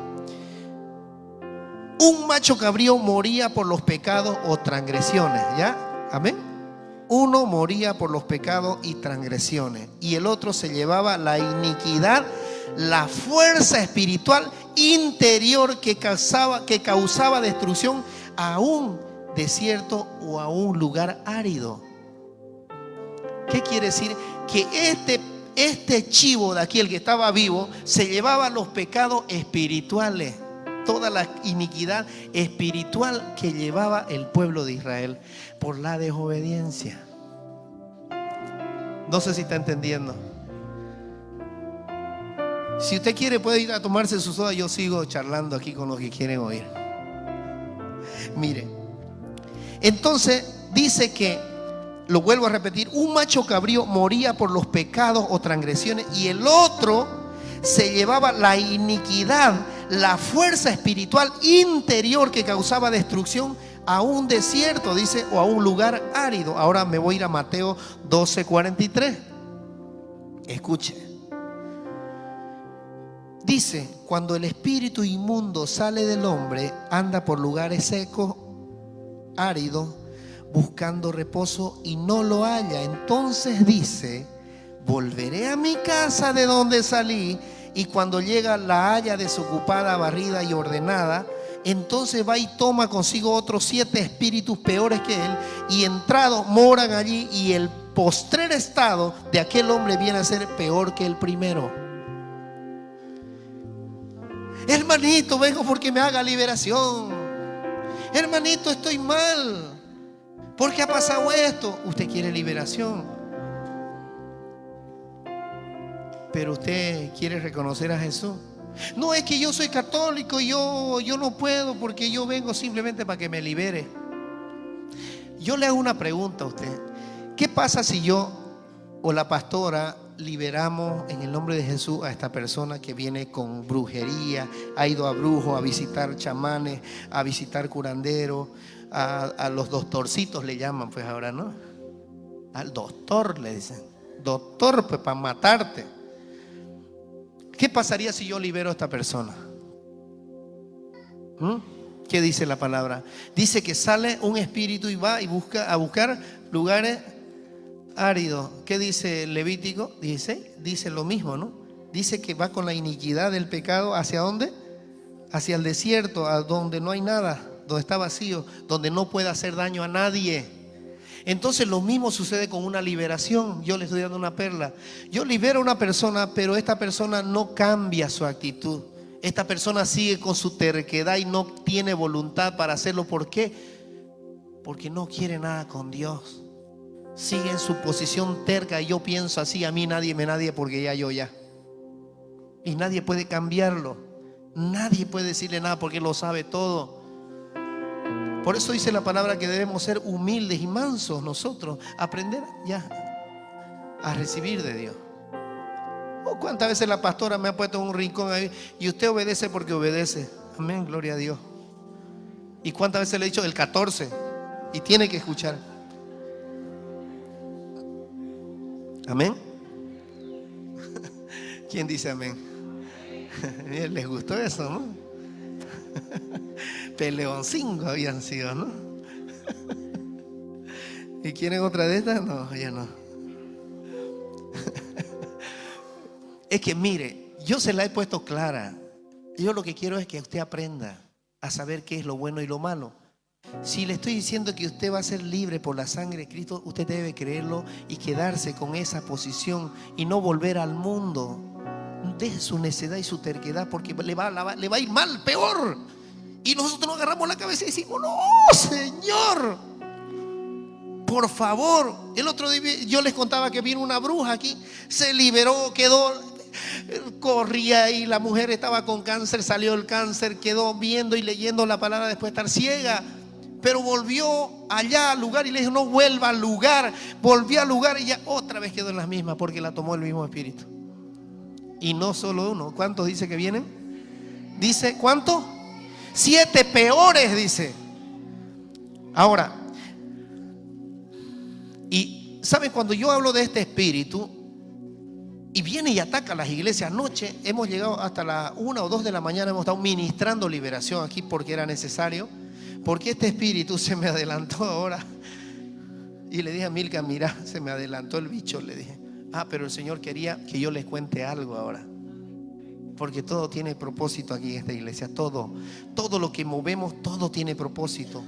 Un macho cabrío moría por los pecados o transgresiones, ¿ya? Amén. Uno moría por los pecados y transgresiones, y el otro se llevaba la iniquidad, la fuerza espiritual interior que causaba destrucción a un desierto o a un lugar árido. ¿Qué quiere decir? Que este chivo de aquí, el que estaba vivo, se llevaba los pecados espirituales, toda la iniquidad espiritual que llevaba el pueblo de Israel por la desobediencia. No sé si está entendiendo. Si usted quiere puede ir a tomarse su soda. Yo sigo charlando aquí con los que quieren oír. Mire, entonces dice que, lo vuelvo a repetir, un macho cabrío moría por los pecados o transgresiones, y el otro se llevaba la iniquidad, la fuerza espiritual interior que causaba destrucción a un desierto, dice, o a un lugar árido. Ahora me voy a ir a Mateo 12:43. Escuche. Dice, cuando el espíritu inmundo sale del hombre, anda por lugares secos, áridos, buscando reposo y no lo halla. Entonces dice, volveré a mi casa de donde salí, y cuando llega la halla desocupada, barrida y ordenada, entonces va y toma consigo otros 7 espíritus peores que él, y entrados moran allí, y el postrer estado de aquel hombre viene a ser peor que el primero. Hermanito, vengo porque me haga liberación. Hermanito, estoy mal. ¿Por qué ha pasado esto? Usted quiere liberación, pero usted quiere reconocer a Jesús. No, es que yo soy católico y yo no puedo porque yo vengo simplemente para que me libere. Yo le hago una pregunta a usted. ¿Qué pasa si yo o la pastora liberamos en el nombre de Jesús a esta persona que viene con brujería, ha ido a brujos, a visitar chamanes, a visitar curanderos, a los doctorcitos le llaman pues ahora, ¿no? Al doctor le dicen, doctor pues para matarte. ¿Qué pasaría si yo libero a esta persona? ¿Qué dice la palabra? Dice que sale un espíritu y va y busca a buscar lugares áridos. ¿Qué dice Levítico 16? Dice lo mismo, ¿no? Dice que va con la iniquidad del pecado. ¿Hacia dónde? Hacia el desierto, a donde no hay nada, donde está vacío, donde no puede hacer daño a nadie. Entonces lo mismo sucede con una liberación. Yo les estoy dando una perla. Yo libero a una persona, pero esta persona no cambia su actitud. Esta persona sigue con su terquedad y no tiene voluntad para hacerlo. ¿Por qué? Porque no quiere nada con Dios. Sigue en su posición terca. Y yo pienso así, a mí nadie me nadie porque ya. Y nadie puede cambiarlo. Nadie puede decirle nada porque Él lo sabe todo. Por eso dice la palabra que debemos ser humildes y mansos nosotros, aprender ya a recibir de Dios. ¿Cuántas veces la pastora me ha puesto en un rincón ahí y usted obedece porque obedece? Amén, gloria a Dios. ¿Y cuántas veces le he dicho? El 14. Y tiene que escuchar. Amén. ¿Quién dice amén? Les gustó eso, ¿no? Peleoncingo habían sido, ¿no? ¿Y quieren otra de estas? No, ya no. Es que mire, yo se la he puesto clara. Yo lo que quiero es que usted aprenda a saber qué es lo bueno y lo malo. Si le estoy diciendo que usted va a ser libre por la sangre de Cristo, usted debe creerlo y quedarse con esa posición y no volver al mundo. Deje su necedad y su terquedad porque le va a ir mal, peor. Y nosotros nos agarramos la cabeza y decimos, no, Señor, por favor. El otro día yo les contaba que vino una bruja aquí, se liberó, corría y la mujer estaba con cáncer, salió el cáncer, quedó viendo y leyendo la palabra después de estar ciega. Pero volvió allá al lugar y le dijo, no vuelva al lugar. Volvió al lugar y ya otra vez quedó en las mismas porque la tomó el mismo espíritu. Y no solo uno. ¿Cuántos dice que vienen? Dice, ¿cuántos? 7 peores, dice. Ahora, y ¿saben? Cuando yo hablo de este espíritu y viene y ataca las iglesias, anoche hemos llegado hasta las 1 o 2 de la mañana, hemos estado ministrando liberación aquí porque era necesario, porque este espíritu se me adelantó ahora. Y le dije a Milka, mira, se me adelantó el bicho, le dije. Pero el Señor quería que yo les cuente algo ahora. Porque todo tiene propósito aquí en esta iglesia. Todo lo que movemos, todo tiene propósito.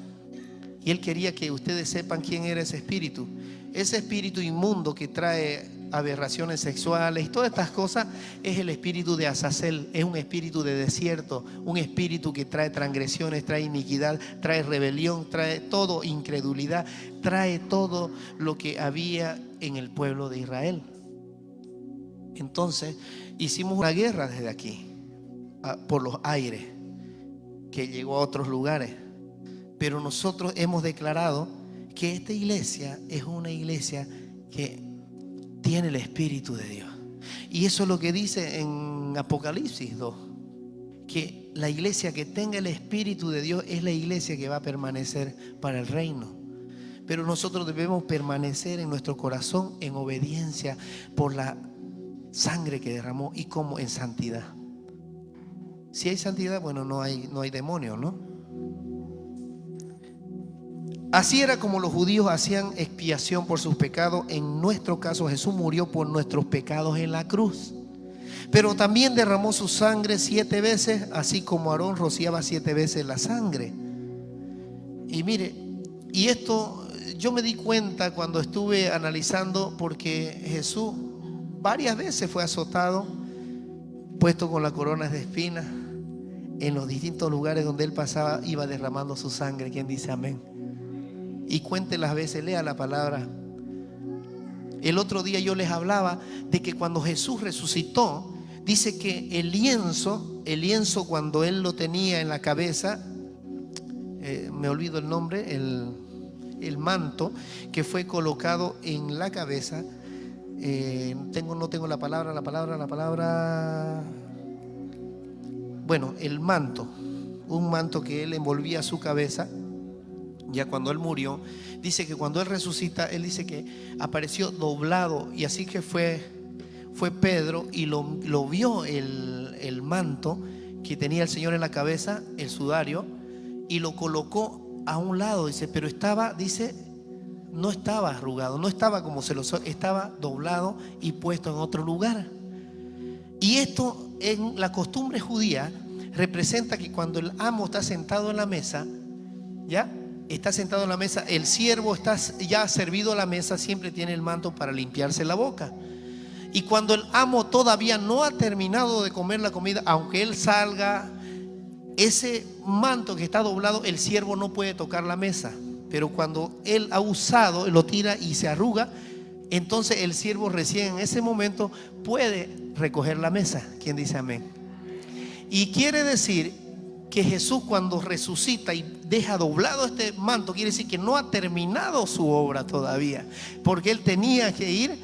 Y Él quería que ustedes sepan quién era ese espíritu. Ese espíritu inmundo que trae aberraciones sexuales y todas estas cosas es el espíritu de Azazel. Es un espíritu de desierto, un espíritu que trae transgresiones, trae iniquidad, trae rebelión, trae todo, incredulidad, trae todo lo que había en el pueblo de Israel. Entonces hicimos una guerra desde aquí por los aires que llegó a otros lugares, pero nosotros hemos declarado que esta iglesia es una iglesia que tiene el Espíritu de Dios. Y eso es lo que dice en Apocalipsis 2, que la iglesia que tenga el Espíritu de Dios es la iglesia que va a permanecer para el reino. Pero nosotros debemos permanecer en nuestro corazón en obediencia por la sangre que derramó y como en santidad. Si hay santidad, bueno, no hay demonio, ¿no? Así era como los judíos hacían expiación por sus pecados. En nuestro caso, Jesús murió por nuestros pecados en la cruz. Pero también derramó su sangre 7 veces, así como Aarón rociaba 7 veces la sangre. Y mire, y esto yo me di cuenta cuando estuve analizando, porque Jesús varias veces fue azotado, puesto con las coronas de espinas. En los distintos lugares donde él pasaba iba derramando su sangre. ¿Quién dice amén? Y cuente las veces, lea la palabra. El otro día yo les hablaba de que cuando Jesús resucitó, dice que el lienzo cuando él lo tenía en la cabeza, me olvido el nombre, el manto que fue colocado en la cabeza, no tengo la palabra, bueno, el manto, un manto que él envolvía su cabeza. Ya cuando él murió, dice que cuando él resucita, él dice que apareció doblado, y así que fue Pedro y lo vio el manto que tenía el Señor en la cabeza, el sudario, y lo colocó a un lado. Dice, pero no estaba arrugado, no estaba como estaba doblado y puesto en otro lugar. Y esto en la costumbre judía representa que cuando el amo está sentado en la mesa, ¿ya? Está sentado en la mesa, el siervo está ya servido a la mesa, siempre tiene el manto para limpiarse la boca. Y cuando el amo todavía no ha terminado de comer la comida, aunque él salga, ese manto que está doblado, el siervo no puede tocar la mesa. Pero cuando él ha usado, lo tira y se arruga, entonces el siervo recién en ese momento puede recoger la mesa. ¿Quién dice amén? Y quiere decir que Jesús, cuando resucita y deja doblado este manto, quiere decir que no ha terminado su obra todavía, porque él tenía que ir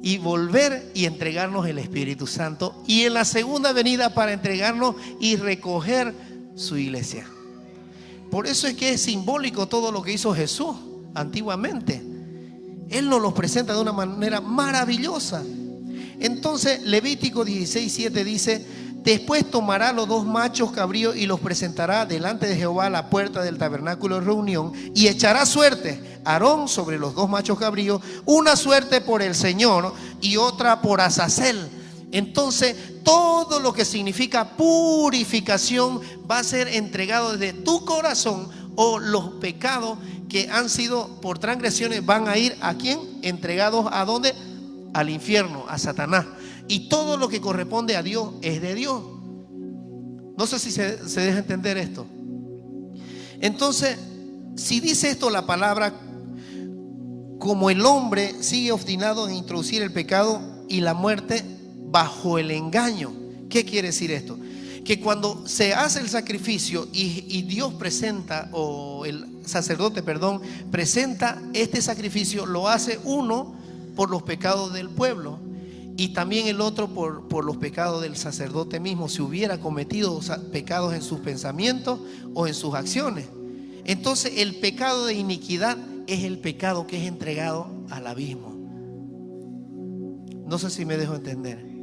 y volver y entregarnos el Espíritu Santo, y en la segunda venida para entregarnos y recoger su iglesia. Por eso es que es simbólico todo lo que hizo Jesús antiguamente. Él nos los presenta de una manera maravillosa. Entonces Levítico 16:7 dice: después tomará los 2 machos cabríos y los presentará delante de Jehová a la puerta del tabernáculo de reunión, y echará suerte Aarón sobre los 2 machos cabríos, una suerte por el Señor y otra por Azazel. Entonces todo lo que significa purificación va a ser entregado desde tu corazón, o los pecados que han sido por transgresiones van a ir ¿a quién? Entregados ¿a dónde? Al infierno, a Satanás. Y todo lo que corresponde a Dios es de Dios. No sé si se deja entender esto. Entonces, si dice esto la palabra, como el hombre sigue obstinado en introducir el pecado y la muerte bajo el engaño. ¿Qué quiere decir esto? Que cuando se hace el sacrificio y Dios presenta, o el sacerdote, presenta este sacrificio, lo hace uno por los pecados del pueblo, y también el otro por los pecados del sacerdote mismo, si hubiera cometido pecados en sus pensamientos o en sus acciones. Entonces el pecado de iniquidad es el pecado que es entregado al abismo. No sé si me dejo entender.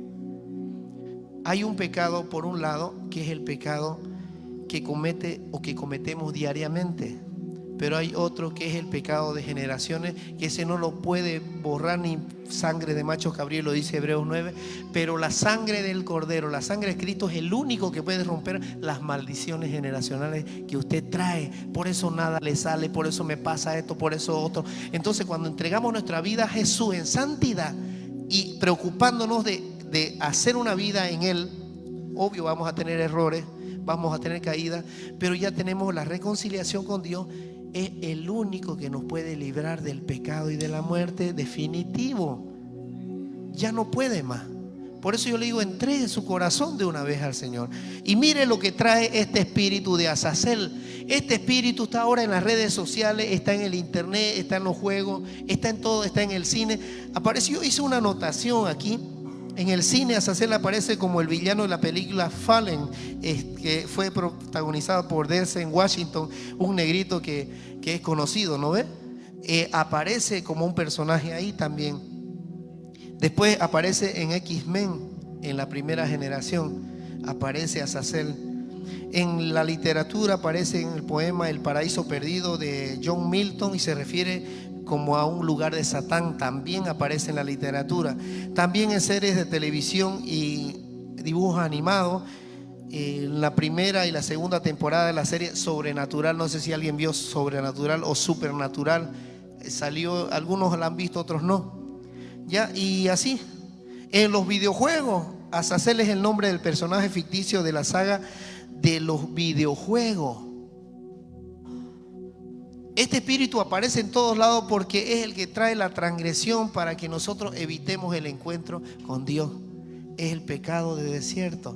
Hay un pecado, por un lado, que es el pecado que comete o que cometemos diariamente. Pero hay otro que es el pecado de generaciones, que ese no lo puede borrar ni sangre de machos cabríos, lo dice Hebreos 9. Pero la sangre del Cordero, la sangre de Cristo, es el único que puede romper las maldiciones generacionales que usted trae. Por eso nada le sale, por eso me pasa esto, por eso otro. Entonces, cuando entregamos nuestra vida a Jesús en santidad y preocupándonos de hacer una vida en Él, obvio vamos a tener errores, vamos a tener caídas, pero ya tenemos la reconciliación con Dios. Es el único que nos puede librar del pecado y de la muerte definitivo. Ya no puede más. Por eso yo le digo, entregue su corazón de una vez al Señor. Y mire lo que trae este espíritu de Azazel. Este espíritu está ahora en las redes sociales, está en el internet, está en los juegos, está en todo, está en el cine. Apareció, hice una anotación aquí, En el cine Azazel aparece como el villano de la película Fallen, que fue protagonizado por Denzel Washington, un negrito que es conocido, ¿no ve? Aparece como un personaje ahí también. Después aparece en X-Men, en la primera generación, aparece Azazel. En la literatura aparece en el poema El paraíso perdido de John Milton y se refiere como a un lugar de Satán. También aparece en la literatura. También en series de televisión y dibujos animados. En la primera y la segunda temporada de la serie Sobrenatural, no sé si alguien vio Sobrenatural o Supernatural, salió, algunos la han visto, otros no. Ya, y así. En los videojuegos, Azazel es el nombre del personaje ficticio de la saga de los videojuegos. Este espíritu aparece en todos lados porque es el que trae la transgresión para que nosotros evitemos el encuentro con Dios. Es el pecado de desierto,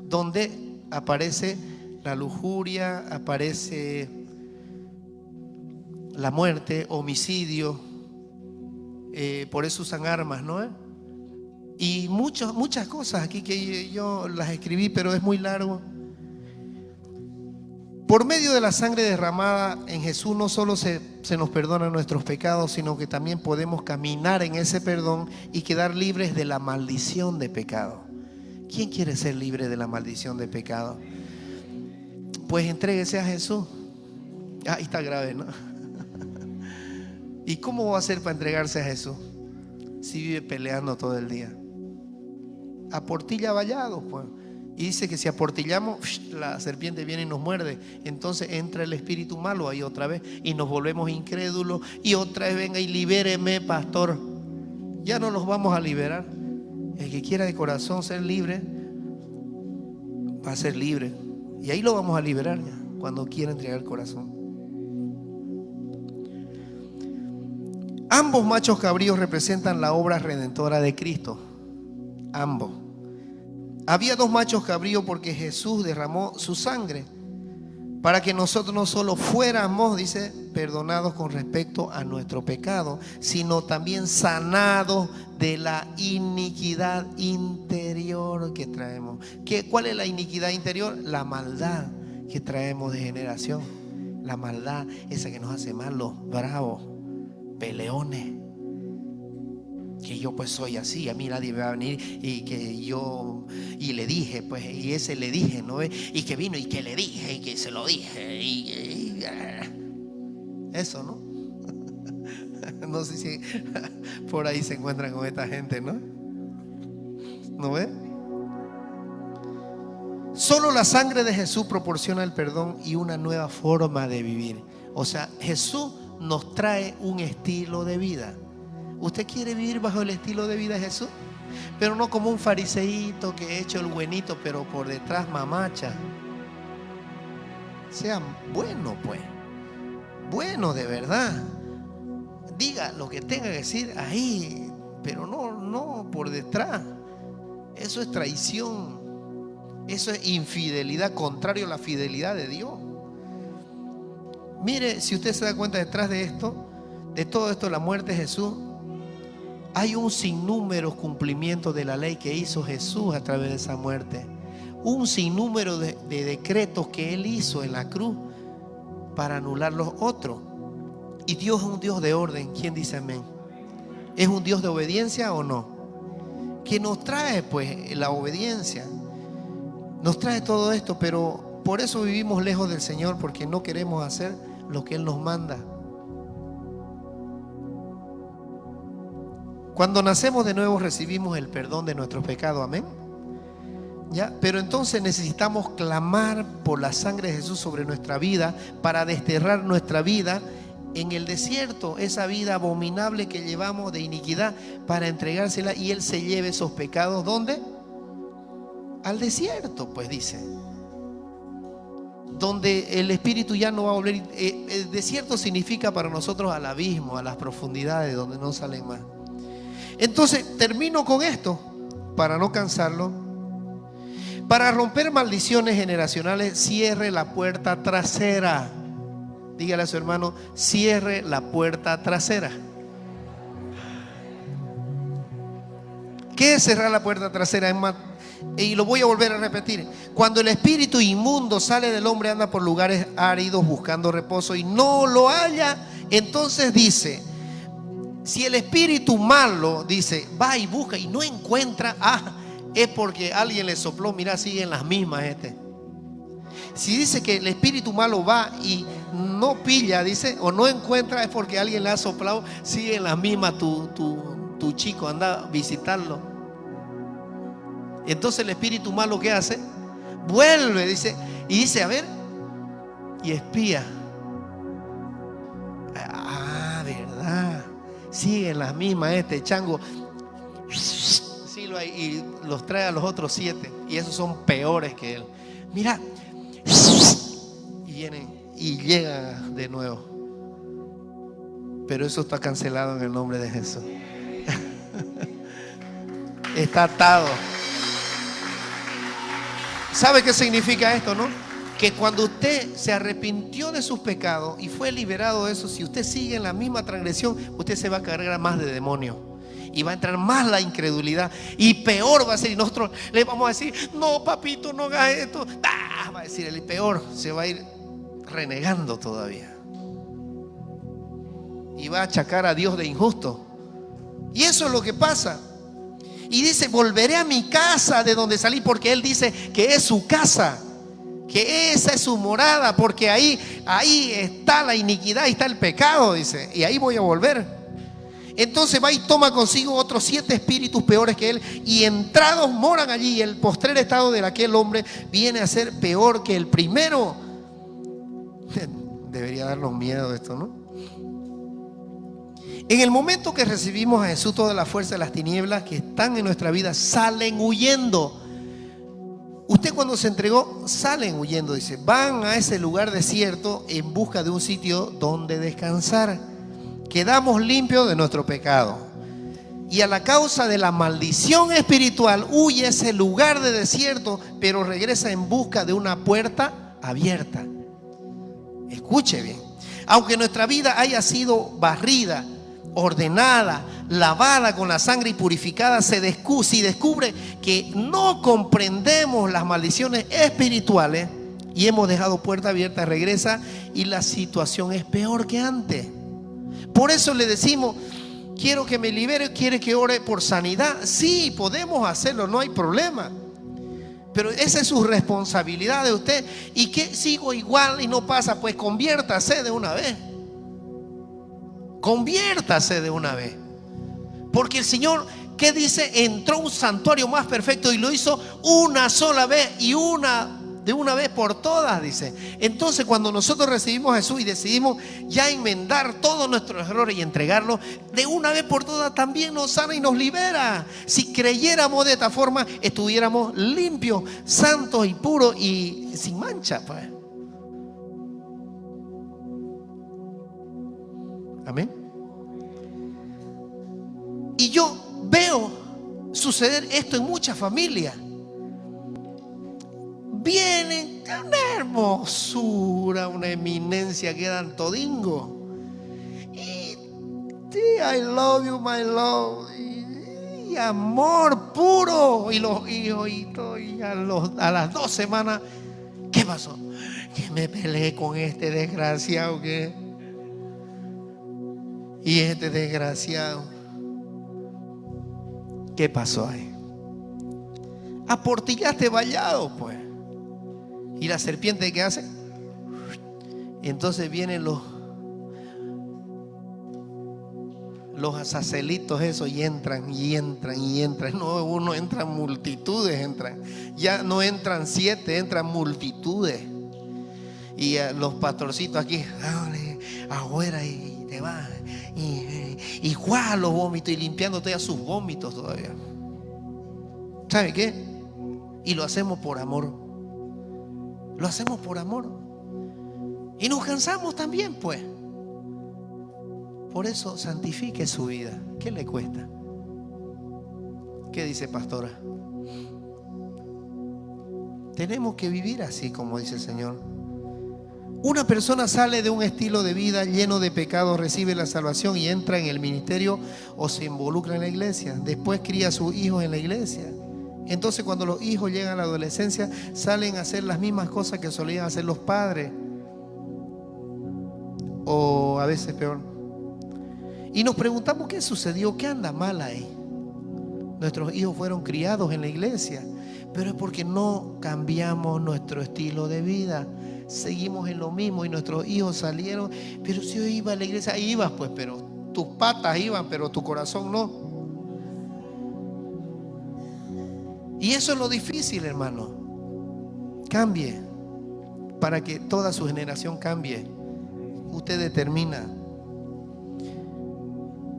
donde aparece la lujuria, aparece la muerte, homicidio. Por eso usan armas, ¿no? Y muchas cosas aquí que yo las escribí, pero es muy largo. Por medio de la sangre derramada en Jesús no solo se nos perdonan nuestros pecados, sino que también podemos caminar en ese perdón y quedar libres de la maldición de pecado. ¿Quién quiere ser libre de la maldición de pecado? Pues entréguese a Jesús. Ahí está grave, ¿no? ¿Y cómo va a hacer para entregarse a Jesús si vive peleando todo el día? Aportilla vallado, pues. Y dice que si aportillamos, la serpiente viene y nos muerde. Entonces entra el espíritu malo ahí otra vez y nos volvemos incrédulos. Y otra vez venga y libéreme, pastor. Ya no los vamos a liberar. El que quiera de corazón ser libre, va a ser libre. Y ahí lo vamos a liberar ya, cuando quiera entregar el corazón. Ambos machos cabríos representan la obra redentora de Cristo. Ambos. Había dos machos cabríos porque Jesús derramó su sangre para que nosotros no solo fuéramos, dice, perdonados con respecto a nuestro pecado, sino también sanados de la iniquidad interior que traemos. ¿Cuál es la iniquidad interior? La maldad que traemos de generación. La maldad, esa que nos hace mal, los bravos, peleones. Que yo pues soy así, a mí nadie me va a venir y que yo, y le dije pues, y ese le dije, ¿no? Y que vino y que le dije y que se lo dije eso, ¿no? No sé si por ahí se encuentran con esta gente, ¿no? ¿No ve? Solo la sangre de Jesús proporciona el perdón y una nueva forma de vivir. O sea, Jesús nos trae un estilo de vida. ¿Usted quiere vivir bajo el estilo de vida de Jesús? Pero no como un fariseíto que ha hecho el buenito, pero por detrás mamacha. Sea bueno, pues. Bueno de verdad. Diga lo que tenga que decir ahí, pero no por detrás. Eso es traición. Eso es infidelidad, contrario a la fidelidad de Dios. Mire, si usted se da cuenta detrás de esto, de todo esto, la muerte de Jesús, hay un sinnúmero cumplimiento de la ley que hizo Jesús a través de esa muerte. Un sinnúmero de decretos que Él hizo en la cruz para anular los otros. Y Dios es un Dios de orden. ¿Quién dice amén? ¿Es un Dios de obediencia o no? Que nos trae pues la obediencia. Nos trae todo esto, pero por eso vivimos lejos del Señor, porque no queremos hacer lo que Él nos manda. Cuando nacemos de nuevo recibimos el perdón de nuestros pecados, amén. ¿Ya? Pero entonces necesitamos clamar por la sangre de Jesús sobre nuestra vida para desterrar nuestra vida en el desierto, esa vida abominable que llevamos de iniquidad, para entregársela y Él se lleve esos pecados. ¿Dónde? Al desierto, pues dice. Donde el espíritu ya no va a volver. El desierto significa para nosotros al abismo, a las profundidades donde no salen más. Entonces termino con esto para no cansarlo. Para romper maldiciones generacionales, cierre la puerta trasera. Dígale a su hermano, cierre la puerta trasera. ¿Qué es cerrar la puerta trasera? Y lo voy a volver a repetir. Cuando el espíritu inmundo sale del hombre, anda por lugares áridos buscando reposo y no lo halla. Entonces dice, si el espíritu malo dice, va y busca y no encuentra, es porque alguien le sopló. Mira, siguen las mismas Si dice que el espíritu malo va y no pilla, dice, o no encuentra, es porque alguien le ha soplado. Siguen las mismas. Tu chico anda a visitarlo. Entonces el espíritu malo, ¿qué hace? Vuelve, dice, y dice, a ver, y espía. ¿Verdad? Siguen las mismas. Chango sí lo hay, y los trae a los otros 7, y esos son peores que él. Mira, y vienen y llegan de nuevo. Pero eso está cancelado en el nombre de Jesús. Está atado. ¿Sabe qué significa esto, no? Que cuando usted se arrepintió de sus pecados y fue liberado de eso, si usted sigue en la misma transgresión, usted se va a cargar más de demonios y va a entrar más la incredulidad y peor va a ser. Y nosotros le vamos a decir, no, papito, no hagas esto. Va a decir el peor, se va a ir renegando todavía y va a achacar a Dios de injusto. Y eso es lo que pasa. Y dice, volveré a mi casa de donde salí, porque él dice que es su casa, que esa es su morada, porque ahí está la iniquidad, ahí está el pecado, dice, y ahí voy a volver. Entonces va y toma consigo otros 7 espíritus peores que él, y entrados moran allí, y el postrer estado de aquel hombre viene a ser peor que el primero. Debería darnos miedo esto, ¿no? En el momento que recibimos a Jesús, toda la fuerza de las tinieblas que están en nuestra vida salen huyendo. Usted cuando se entregó, salen huyendo, dice. Van a ese lugar desierto en busca de un sitio donde descansar. Quedamos limpios de nuestro pecado. Y a la causa de la maldición espiritual, huye a ese lugar de desierto, pero regresa en busca de una puerta abierta. Escuche bien. Aunque nuestra vida haya sido barrida, ordenada, lavada con la sangre y purificada, si descubre que no comprendemos las maldiciones espirituales y hemos dejado puerta abierta, regresa y la situación es peor que antes. Por eso le decimos, quiero que me libere, quiere que ore por sanidad. Sí, podemos hacerlo, no hay problema. Pero esa es su responsabilidad de usted. ¿Y qué? Sigo igual y no pasa. Pues conviértase de una vez. Conviértase de una vez. Porque el Señor, ¿qué dice? Entró a un santuario más perfecto y lo hizo una sola vez y de una vez por todas, dice. Entonces cuando nosotros recibimos a Jesús y decidimos ya enmendar todos nuestros errores y entregarlo, de una vez por todas también nos sana y nos libera. Si creyéramos de esta forma, estuviéramos limpios, santos y puros y sin mancha, pues. Amén. Y yo veo suceder esto en muchas familias. Vienen de una hermosura, una eminencia, quedan todingo. Y I love you, my love. Y amor puro. Y los hijos y todo. Y a las 2 semanas, ¿qué pasó? Que me peleé con este desgraciado que. Y este desgraciado. ¿Qué pasó ahí? Aportillaste vallado, pues. ¿Y la serpiente qué hace? Entonces vienen los azacelitos esos y entran. No entran multitudes, ya no entran 7, entran multitudes. Y los pastorcitos aquí, afuera y te vas. Y igual los vómitos y limpiándote a sus vómitos todavía. ¿Sabe qué? Y lo hacemos por amor. Lo hacemos por amor. Y nos cansamos también, pues. Por eso santifique su vida. ¿Qué le cuesta? ¿Qué dice pastora? Tenemos que vivir así como dice el Señor. Una persona sale de un estilo de vida lleno de pecados, recibe la salvación y entra en el ministerio o se involucra en la iglesia. Después cría a sus hijos en la iglesia. Entonces cuando los hijos llegan a la adolescencia, salen a hacer las mismas cosas que solían hacer los padres, o a veces peor. Y nos preguntamos qué sucedió, qué anda mal ahí. Nuestros hijos fueron criados en la iglesia, pero es porque no cambiamos nuestro estilo de vida. Seguimos en lo mismo y nuestros hijos salieron. Pero si yo iba a la iglesia, ahí ibas pues, pero tus patas iban, pero tu corazón no. Y eso es lo difícil, hermano. Cambie, para que toda su generación cambie. Usted determina.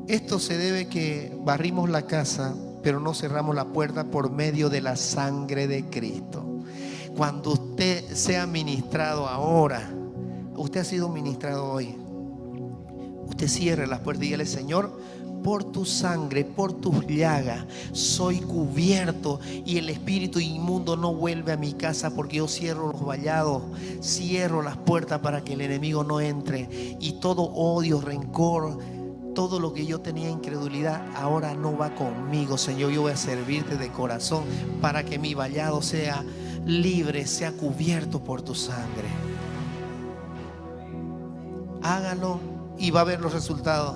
Esto se debe que barrimos la casa, pero no cerramos la puerta por medio de la sangre de Cristo. Cuando usted sea ministrado ahora, usted ha sido ministrado hoy, usted cierre las puertas y dígale: Señor, por tu sangre, por tus llagas, soy cubierto y el espíritu inmundo no vuelve a mi casa, porque yo cierro los vallados, cierro las puertas para que el enemigo no entre, y todo odio, rencor, todo lo que yo tenía incredulidad, ahora no va conmigo, Señor. Yo voy a servirte de corazón para que mi vallado sea libre, sea cubierto por tu sangre. Hágalo y va a ver los resultados.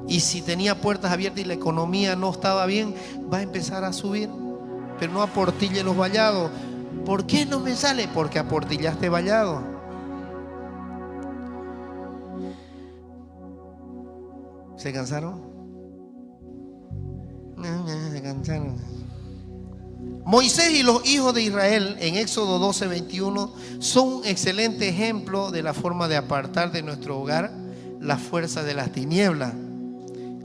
Y si tenía puertas abiertas y la economía no estaba bien, va a empezar a subir. Pero no aportille los vallados. ¿Por qué no me sale? Porque aportillaste vallado. ¿Se cansaron? Se cansaron. Moisés y los hijos de Israel en Éxodo 12:21 son un excelente ejemplo de la forma de apartar de nuestro hogar la fuerza de las tinieblas.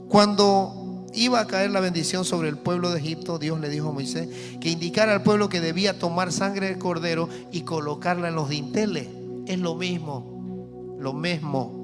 Cuando iba a caer la bendición sobre el pueblo de Egipto, Dios le dijo a Moisés que indicara al pueblo que debía tomar sangre del cordero y colocarla en los dinteles. Es lo mismo, lo mismo.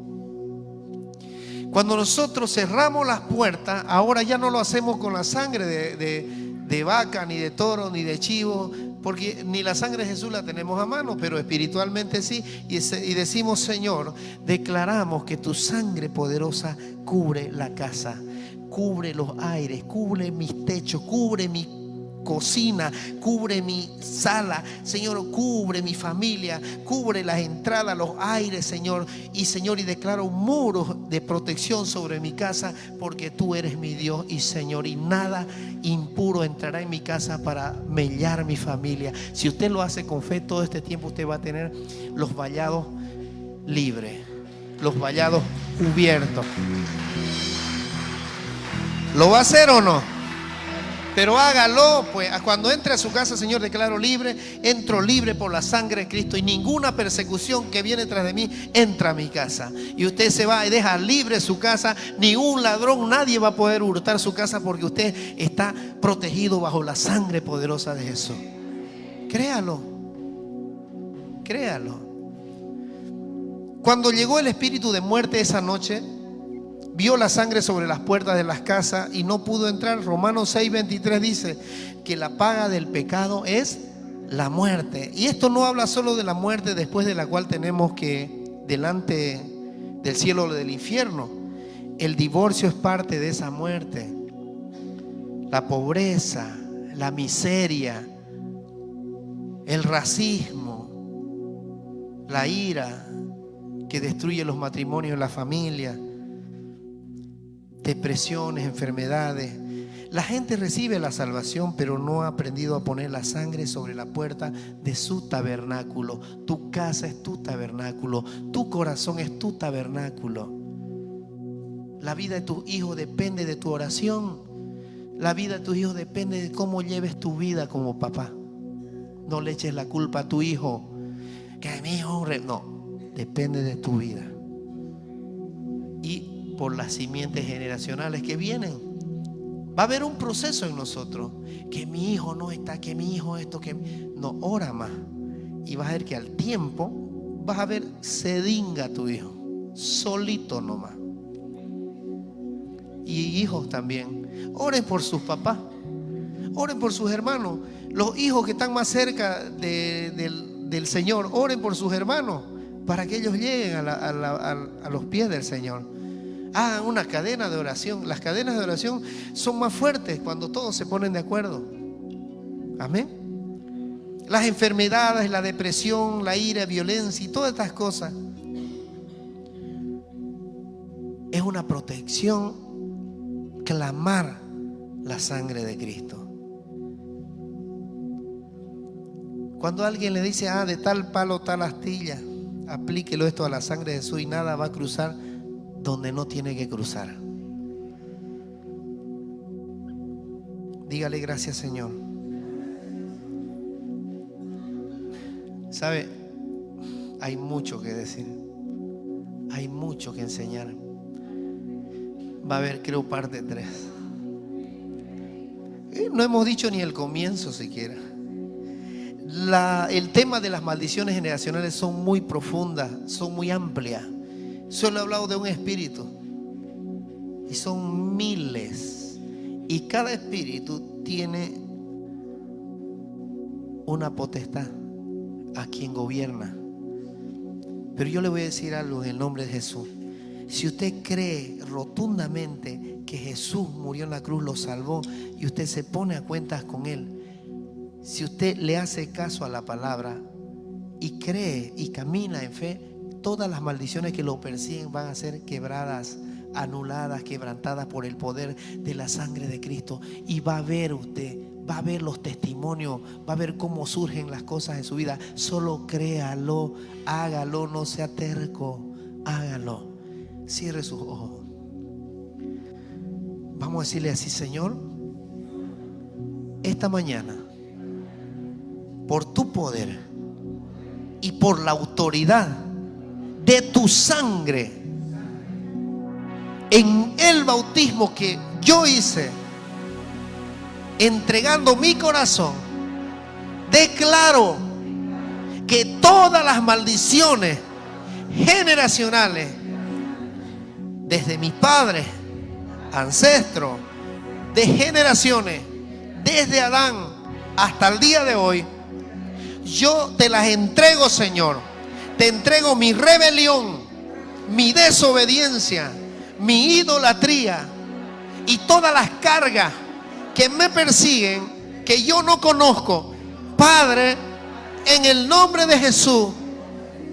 Cuando nosotros cerramos las puertas, ahora ya no lo hacemos con la sangre de vaca, ni de toro, ni de chivo, porque ni la sangre de Jesús la tenemos a mano, pero espiritualmente sí. Y decimos: Señor, declaramos que tu sangre poderosa cubre la casa, cubre los aires, cubre mis techos, cubre mi cocina, cubre mi sala, Señor, cubre mi familia, cubre las entradas, los aires, Señor. Y Señor, y declaro muros de protección sobre mi casa, porque tú eres mi Dios, y Señor, y nada impuro entrará en mi casa para mellar mi familia. Si usted lo hace con fe, todo este tiempo usted va a tener los vallados libres, los vallados cubiertos. ¿Lo va a hacer o no? Pero hágalo, pues. Cuando entre a su casa, Señor, declaro libre, entro libre por la sangre de Cristo, y ninguna persecución que viene tras de mí entra a mi casa. Y usted se va y deja libre su casa. Ni un ladrón, nadie va a poder hurtar su casa, porque usted está protegido bajo la sangre poderosa de Jesús. Créalo, créalo. Cuando llegó el espíritu de muerte esa noche, vio la sangre sobre las puertas de las casas y no pudo entrar. Romanos 6:23 dice que la paga del pecado es la muerte. Y esto no habla solo de la muerte después de la cual tenemos que delante del cielo o del infierno. El divorcio es parte de esa muerte. La pobreza, la miseria, el racismo, la ira que destruye los matrimonios, la familia, depresiones, enfermedades. La gente recibe la salvación, pero no ha aprendido a poner la sangre sobre la puerta de su tabernáculo. Tu casa es tu tabernáculo, tu corazón es tu tabernáculo. La vida de tus hijos depende de tu oración. La vida de tus hijos depende de cómo lleves tu vida como papá. No le eches la culpa a tu hijo, que mi hijo no, depende de tu vida. Y por las simientes generacionales que vienen, va a haber un proceso en nosotros. Que mi hijo no está, que mi hijo esto, que no, ora más. Y vas a ver que al tiempo vas a ver sedinga tu hijo, solito nomás. Y hijos también. Oren por sus papás, oren por sus hermanos. Los hijos que están más cerca del Señor, oren por sus hermanos, para que ellos lleguen a los pies del Señor. Hagan una cadena de oración. Las cadenas de oración son más fuertes cuando todos se ponen de acuerdo. Amén. Las enfermedades, la depresión, la ira, violencia y todas estas cosas es una protección clamar la sangre de Cristo. Cuando alguien le dice, de tal palo, tal astilla, aplíquelo esto a la sangre de Jesús y nada va a cruzar donde no tiene que cruzar. Dígale gracias, Señor. ¿Sabe? Hay mucho que decir. Hay mucho que enseñar. Va a haber, creo, parte 3. No hemos dicho ni el comienzo siquiera. El tema de las maldiciones generacionales son muy profundas, son muy amplias. Solo he hablado de un espíritu y son miles, y cada espíritu tiene una potestad a quien gobierna. Pero yo le voy a decir algo en el nombre de Jesús. Si usted cree rotundamente que Jesús murió en la cruz, lo salvó, y usted se pone a cuentas con Él, si usted le hace caso a la palabra y cree y camina en fe, todas las maldiciones que lo persiguen van a ser quebradas, anuladas, quebrantadas por el poder de la sangre de Cristo. Y va a ver usted, va a ver los testimonios, va a ver cómo surgen las cosas en su vida. Solo créalo, hágalo, no sea terco, hágalo. Cierre sus ojos. Vamos a decirle así: Señor, esta mañana, por tu poder y por la autoridad de tu sangre, en el bautismo que yo hice, entregando mi corazón, declaro que todas las maldiciones generacionales, desde mis padres, ancestros, de generaciones, desde Adán hasta el día de hoy, yo te las entrego, Señor. Te entrego mi rebelión, mi desobediencia, mi idolatría y todas las cargas que me persiguen, que yo no conozco. Padre, en el nombre de Jesús,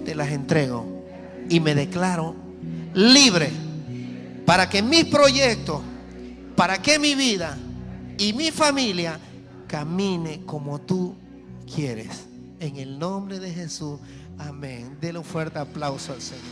te las entrego y me declaro libre para que mis proyectos, para que mi vida y mi familia camine como tú quieres. En el nombre de Jesús, amén. Dele un fuerte aplauso al Señor.